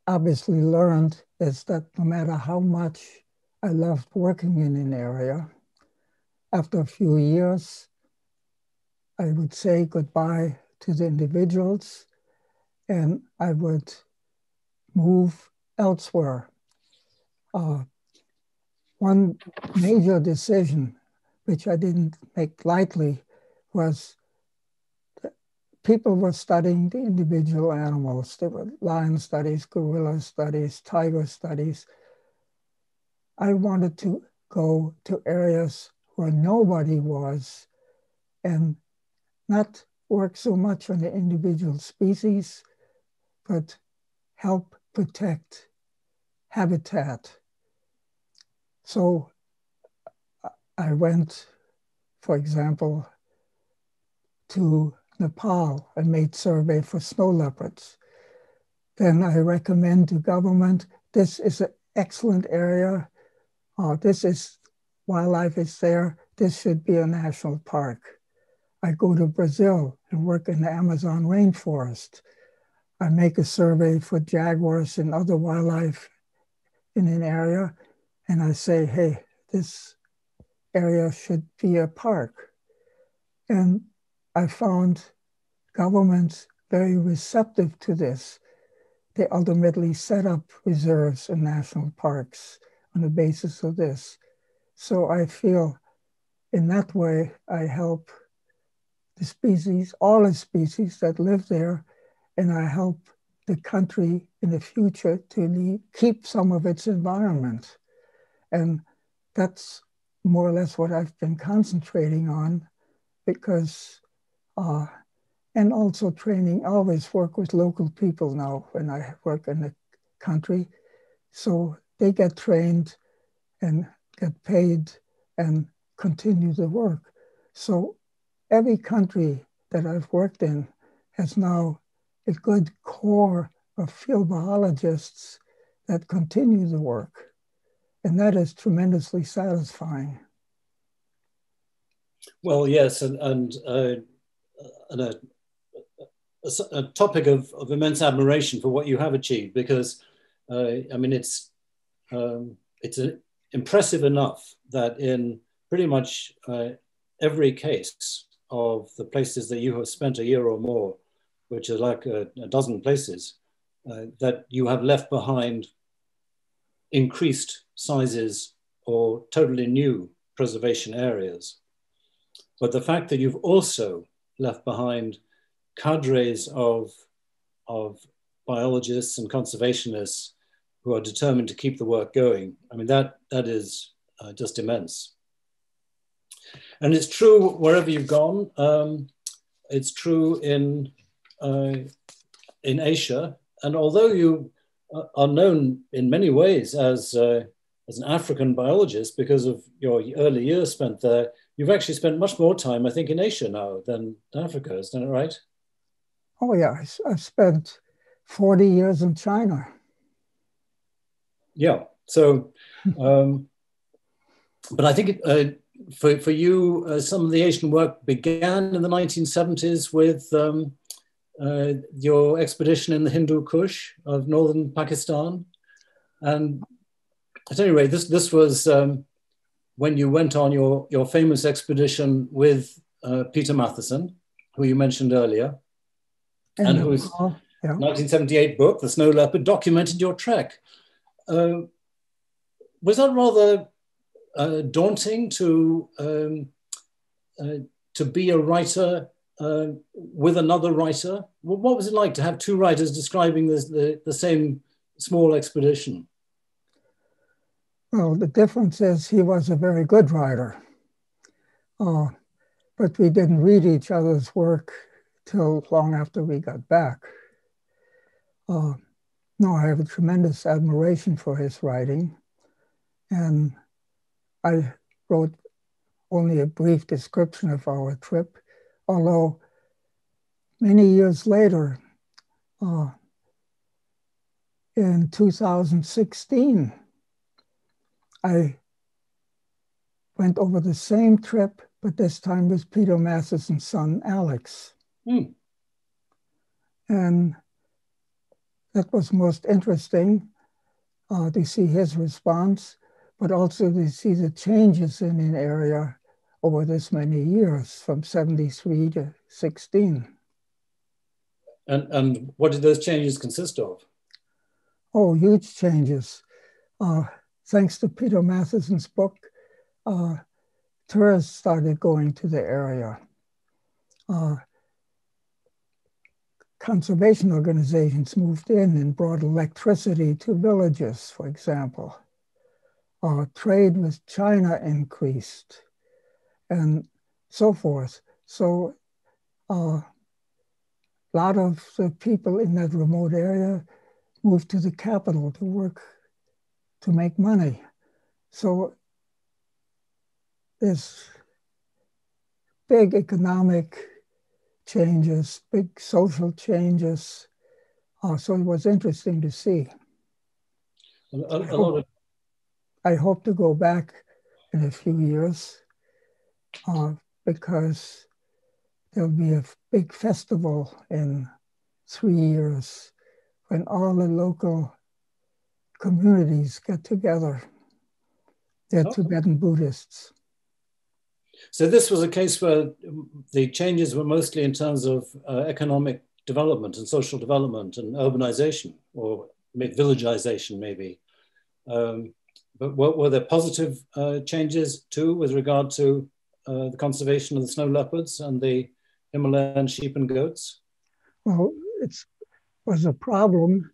obviously learned is that no matter how much I loved working in an area, after a few years, I would say goodbye to the individuals and I would move elsewhere. One major decision, which I didn't make lightly, was that people were studying the individual animals. There were lion studies, gorilla studies, tiger studies. I wanted to go to areas where nobody was and not work so much on the individual species, but help protect habitat. So I went, for example, to Nepal and made survey for snow leopards. Then I recommend to government, this is an excellent area. This is, wildlife is there. This should be a national park. I go to Brazil and work in the Amazon rainforest. I make a survey for jaguars and other wildlife in an area, and I say, hey, this area should be a park. And I found governments very receptive to this. They ultimately set up reserves and national parks on the basis of this. So I feel in that way, I help the species, all the species that live there, and I help the country in the future to keep some of its environment. And that's more or less what I've been concentrating on, because, and also training, I always work with local people now when I work in the country. So they get trained and get paid and continue the work. So every country that I've worked in has now a good core of field biologists that continue the work. And that is tremendously satisfying. Well, yes, and a topic of immense admiration for what you have achieved, because I mean, it's impressive enough that in pretty much every case of the places that you have spent a year or more, which are like a dozen places, that you have left behind increased sizes or totally new preservation areas. But the fact that you've also left behind cadres of biologists and conservationists who are determined to keep the work going, I mean, that is just immense. And it's true wherever you've gone. It's true in Asia. And although you are known in many ways as an African biologist because of your early years spent there, you've actually spent much more time, I think, in Asia now than Africa, isn't that right? Oh yeah, I've spent 40 years in China. Yeah, so, but I think for you, some of the Asian work began in the 1970s with your expedition in the Hindu Kush of northern Pakistan. And at any rate, this was when you went on your famous expedition with Peter Matheson, who you mentioned earlier, and whose 1978 book, The Snow Leopard, documented your trek. Was that rather daunting to be a writer with another writer? What was it like to have two writers describing the same small expedition? Well, the difference is he was a very good writer, but we didn't read each other's work till long after we got back. No, I have a tremendous admiration for his writing, and I wrote only a brief description of our trip, although many years later, in 2016, I went over the same trip, but this time with Peter Matheson's son, Alex. And that was most interesting to see his response, but also to see the changes in an area over this many years, from 73 to 16. And what did those changes consist of? Oh, huge changes. Thanks to Peter Matheson's book, tourists started going to the area. Conservation organizations moved in and brought electricity to villages, for example. trade with China increased, and so forth. So a lot of the people in that remote area moved to the capital to work, to make money. So there's big economic changes, big social changes. So it was interesting to see. I hope to go back in a few years because there'll be a big festival in 3 years when all the local communities get together. They're Tibetan Buddhists. So this was a case where the changes were mostly in terms of economic development and social development and urbanization, or villagization maybe. But were there positive changes too with regard to the conservation of the snow leopards and the Himalayan sheep and goats? Well, it was a problem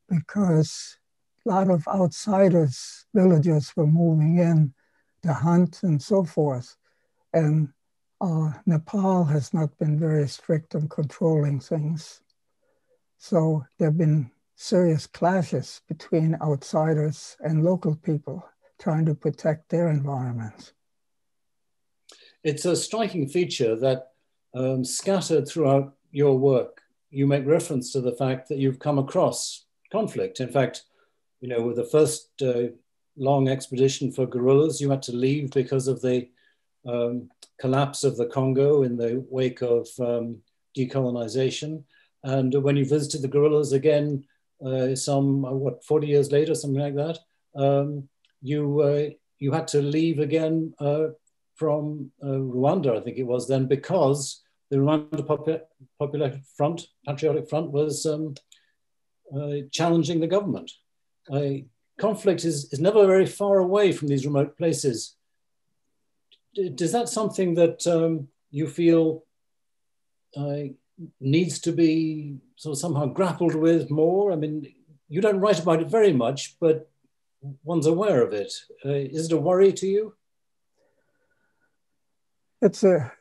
because a lot of outsiders, villagers were moving in to hunt and so forth. And Nepal has not been very strict on controlling things. So there have been serious clashes between outsiders and local people trying to protect their environment. It's a striking feature that scattered throughout your work, you make reference to the fact that you've come across conflict. In fact, you know, with the first long expedition for gorillas, you had to leave because of the collapse of the Congo in the wake of decolonization. And when you visited the gorillas again, 40 years later, something like that, you had to leave again from Rwanda, I think it was then, because the Rwanda Patriotic Front was challenging the government. Conflict is never very far away from these remote places. Is that something that you feel needs to be sort of somehow grappled with more? I mean, you don't write about it very much, but one's aware of it. Is it a worry to you? It's a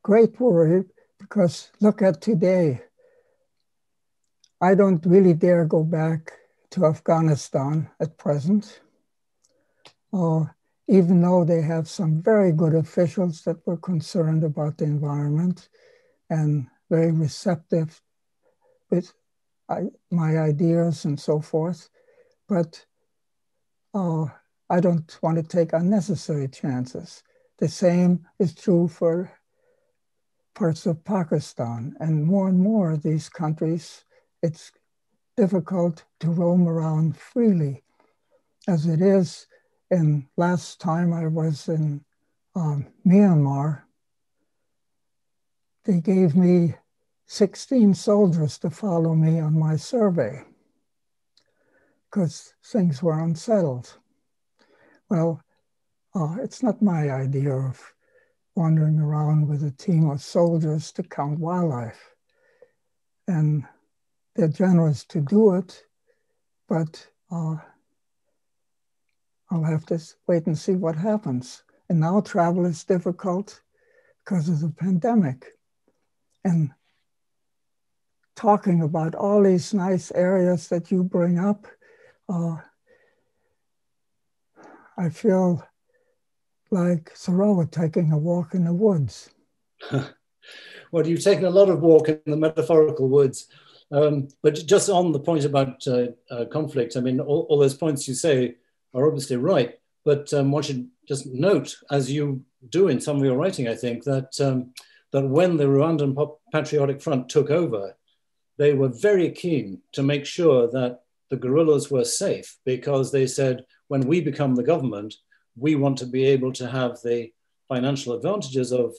great worry because look at today. I don't really dare go back to Afghanistan at present, even though they have some very good officials that were concerned about the environment and very receptive with my ideas and so forth. But I don't want to take unnecessary chances. The same is true for parts of Pakistan. And more of these countries, it's difficult to roam around freely. As it is, last time I was in Myanmar, they gave me 16 soldiers to follow me on my survey because things were unsettled. Well, it's not my idea of wandering around with a team of soldiers to count wildlife. And they're generous to do it, but I'll have to wait and see what happens. And now travel is difficult because of the pandemic. And talking about all these nice areas that you bring up, I feel like Thoreau taking a walk in the woods. Well, you've taken a lot of walk in the metaphorical woods. But just on the point about conflict, I mean, all those points you say are obviously right. But one should just note, as you do in some of your writing, I think, that when the Rwandan Patriotic Front took over, they were very keen to make sure that the guerrillas were safe, because they said, when we become the government, we want to be able to have the financial advantages of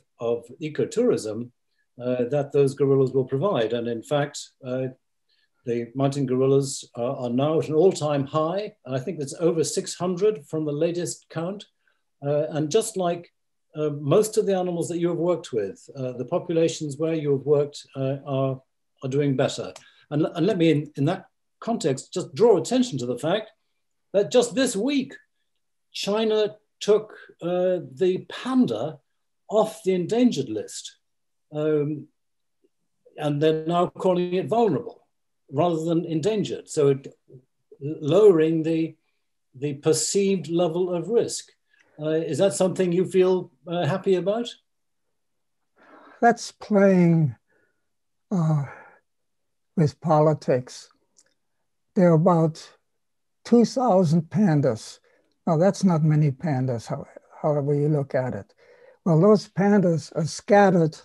ecotourism that those guerrillas will provide. And in fact, the mountain gorillas are now at an all-time high. I think it's over 600 from the latest count. And just like most of the animals that you have worked with, the populations where you have worked are doing better. And let me, in that context, just draw attention to the fact that just this week, China took the panda off the endangered list. And they're now calling it vulnerable rather than endangered. So lowering the perceived level of risk. Is that something you feel happy about? That's playing with politics. There are about 2,000 pandas. Now that's not many pandas, however you look at it. Well, those pandas are scattered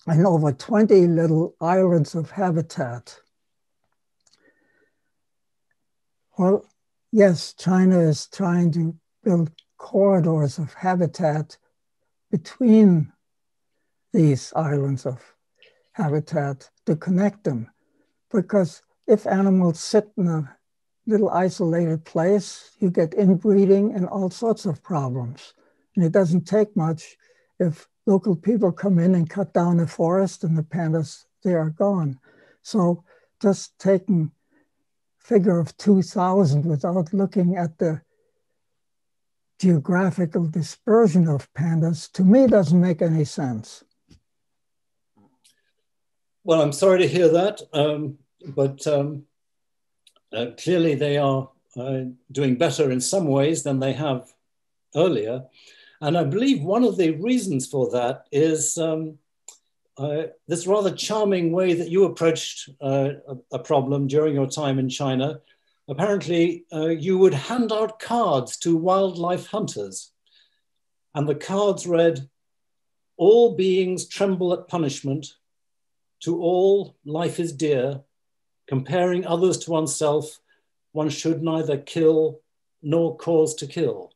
in over 20 little islands of habitat. Well, yes, China is trying to build corridors of habitat between these islands of habitat to connect them. Because if animals sit in a little isolated place, you get inbreeding and all sorts of problems. And it doesn't take much if local people come in and cut down the forest and the pandas, they are gone. So just taking figure of 2,000 without looking at the geographical dispersion of pandas, to me, doesn't make any sense. Well, I'm sorry to hear that, but clearly they are doing better in some ways than they have earlier. And I believe one of the reasons for that is this rather charming way that you approached a problem during your time in China. Apparently, you would hand out cards to wildlife hunters. And the cards read, "All beings tremble at punishment. To all, life is dear. Comparing others to oneself, one should neither kill nor cause to kill."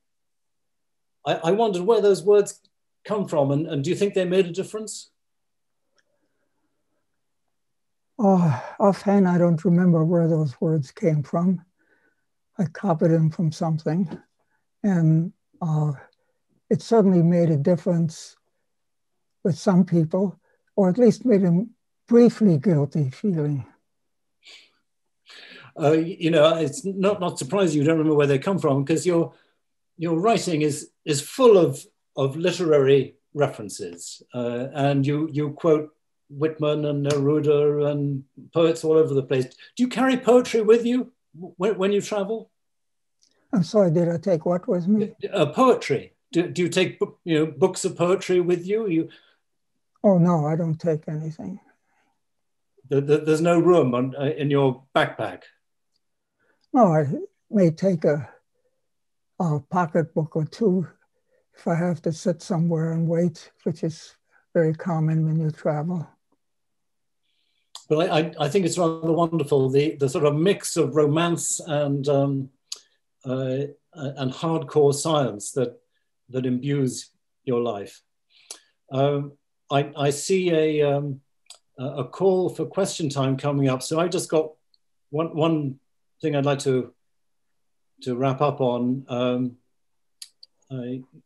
I wondered where those words come from, and do you think they made a difference? Oh, offhand, I don't remember where those words came from. I copied them from something, and it certainly made a difference with some people, or at least made them briefly guilty feeling. You know, it's not surprising you don't remember where they come from, because your writing is full of literary references, and you quote Whitman and Neruda and poets all over the place. Do you carry poetry with you when you travel? I'm sorry, did I take what with me? Poetry. Do you take books of poetry with you? Oh no, I don't take anything. There's no room in your backpack? No, I may take a pocketbook or two if I have to sit somewhere and wait, which is very common when you travel. Well, I think it's rather wonderful, the sort of mix of romance and hardcore science that imbues your life. I see a call for question time coming up, so I just got one thing I'd like to wrap up on.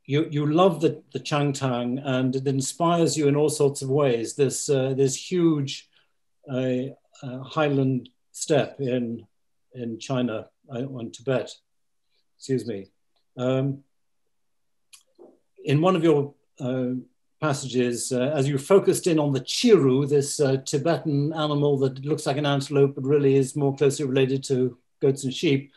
You love the Changtang, and it inspires you in all sorts of ways. This huge highland steppe in China, in Tibet, excuse me. In one of your passages, as you focused in on the chiru, this Tibetan animal that looks like an antelope but really is more closely related to goats and sheep,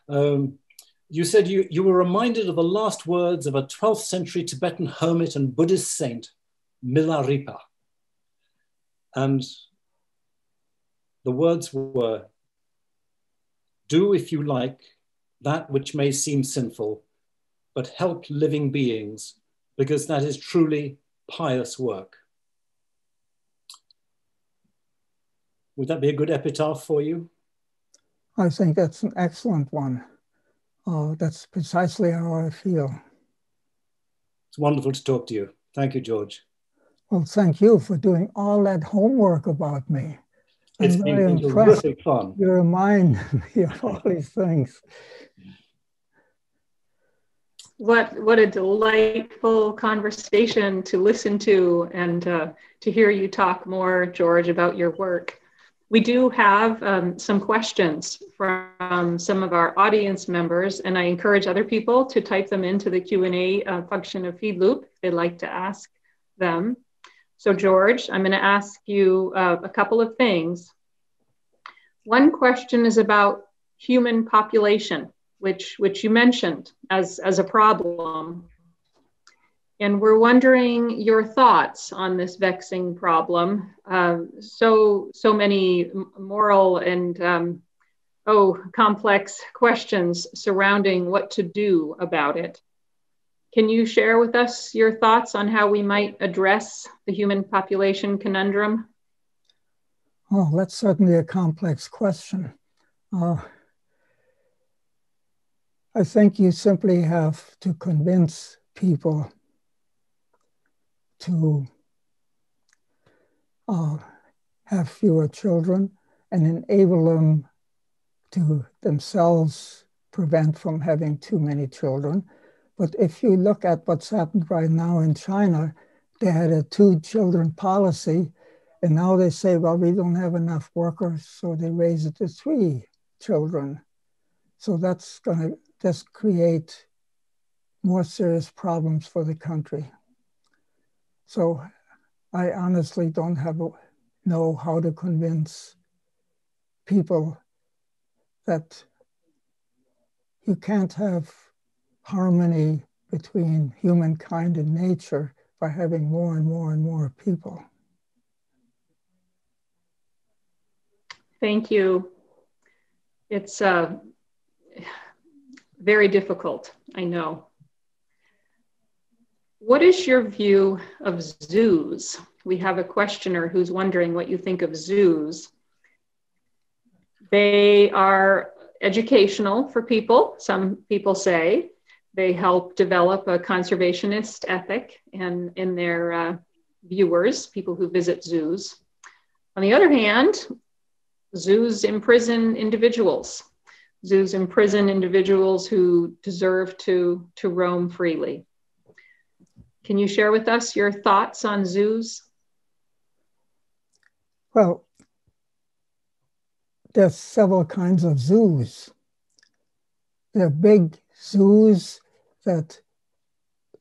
you said you were reminded of the last words of a 12th century Tibetan hermit and Buddhist saint, Milarepa. And the words were, "Do, if you like, that which may seem sinful, but help living beings, because that is truly pious work." Would that be a good epitaph for you? I think that's an excellent one. That's precisely how I feel. It's wonderful to talk to you. Thank you, George. Well, thank you for doing all that homework about me. It's been terrific fun. You remind me of all these things. What a delightful conversation to listen to, and to hear you talk more, George, about your work. We do have some questions from some of our audience members, and I encourage other people to type them into the Q&A function of FeedLoop if they'd like to ask them. So George, I'm going to ask you a couple of things. One question is about human population, which you mentioned as a problem. And we're wondering your thoughts on this vexing problem. So many moral and complex questions surrounding what to do about it. Can you share with us your thoughts on how we might address the human population conundrum? Oh, that's certainly a complex question. I think you simply have to convince people to have fewer children and enable them to themselves prevent from having too many children. But if you look at what's happened right now in China, they had a 2-children policy, and now they say, well, we don't have enough workers, so they raise it to 3 children. So that's going to just create more serious problems for the country. So I honestly don't know how to convince people that you can't have harmony between humankind and nature by having more and more and more people. Thank you. It's very difficult, I know. What is your view of zoos? We have a questioner who's wondering what you think of zoos. They are educational for people, some people say. They help develop a conservationist ethic in their viewers, people who visit zoos. On the other hand, zoos imprison individuals. Zoos imprison individuals who deserve to roam freely. Can you share with us your thoughts on zoos? Well, there's several kinds of zoos. There are big zoos that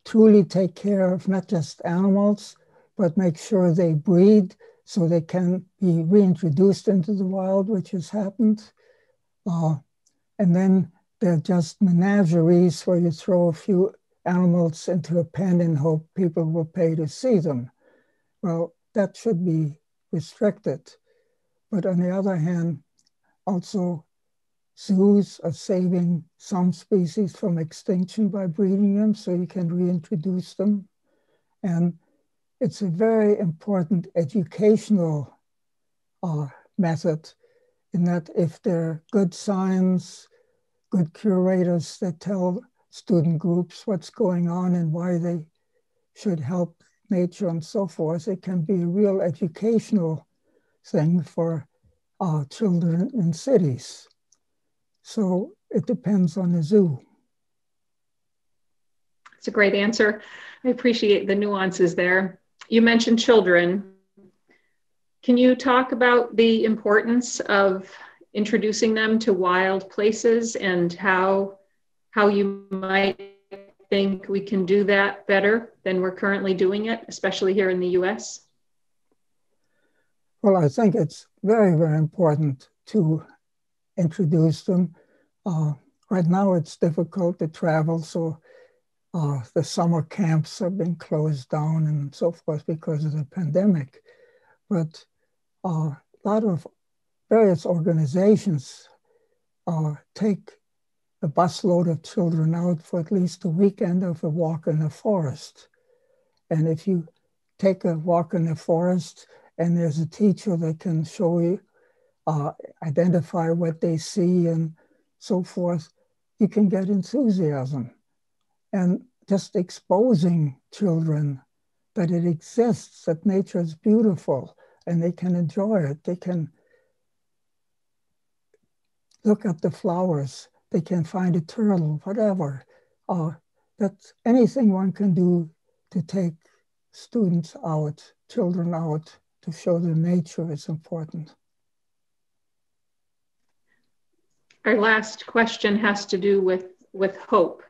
truly take care of not just animals, but make sure they breed so they can be reintroduced into the wild, which has happened. And then there are just menageries where you throw a few animals into a pen and hope people will pay to see them. Well, that should be restricted. But on the other hand, also zoos are saving some species from extinction by breeding them so you can reintroduce them. And it's a very important educational method in that if there are good signs, good curators that tell student groups what's going on and why they should help nature and so forth, it can be a real educational thing for children in cities. So it depends on the zoo. It's a great answer. I appreciate the nuances there. You mentioned children. Can you talk about the importance of introducing them to wild places and how you might think we can do that better than we're currently doing it, especially here in the US? Well, I think it's very, very important to introduce them. Right now it's difficult to travel, so the summer camps have been closed down and so forth because of the pandemic. But a lot of various organizations take a busload of children out for at least a weekend of a walk in the forest. And if you take a walk in the forest and there's a teacher that can show you, identify what they see and so forth, you can get enthusiasm. And just exposing children that it exists, that nature is beautiful, and they can enjoy it. They can look at the flowers. They can find a turtle, whatever. That's anything one can do to take students out, children out, to show them nature is important. Our last question has to do with hope.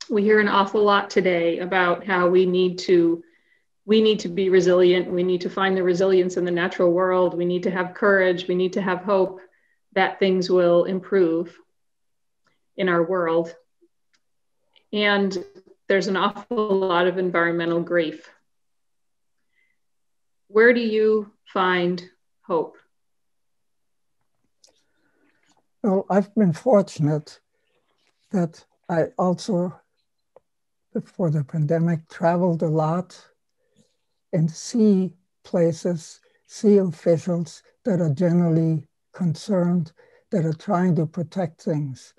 We hear an awful lot today about how we need to be resilient. We need to find the resilience in the natural world. We need to have courage. We need to have hope that things will improve in our world. And there's an awful lot of environmental grief. Where do you find hope? Well, I've been fortunate that I also, before the pandemic, traveled a lot and see places, see officials that are generally concerned, that are trying to protect things.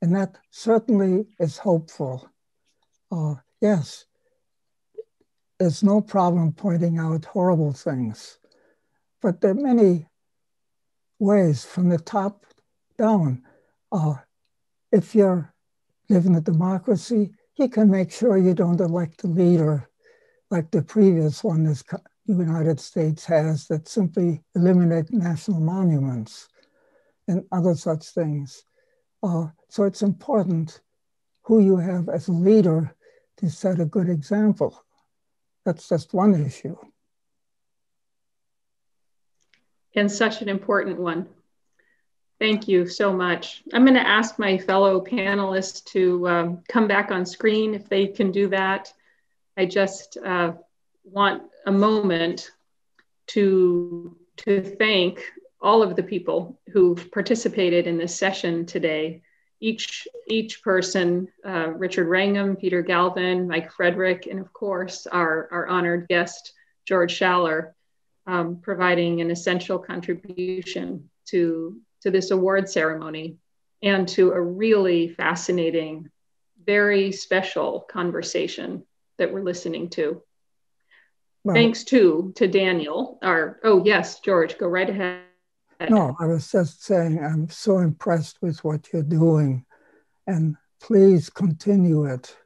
And that certainly is hopeful. Yes, there's no problem pointing out horrible things, but there are many ways from the top down. If you're living a democracy, you can make sure you don't elect a leader like the previous one the United States has, that simply eliminate national monuments and other such things. So it's important who you have as a leader to set a good example. That's just one issue. And such an important one. Thank you so much. I'm going to ask my fellow panelists to come back on screen if they can do that. I just want a moment to thank all of the people who've participated in this session today. Each person, Richard Wrangham, Peter Galvin, Mike Frederick, and of course, our honored guest, George Schaller, providing an essential contribution to this award ceremony and to a really fascinating, very special conversation that we're listening to. Well, thanks to Daniel. Oh yes, George, go right ahead. No, I was just saying I'm so impressed with what you're doing, and please continue it.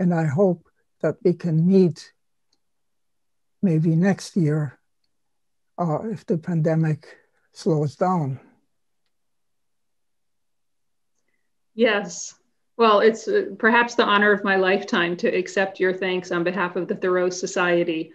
And I hope that we can meet maybe next year if the pandemic slows down. Yes. Well, it's perhaps the honor of my lifetime to accept your thanks on behalf of the Thoreau Society.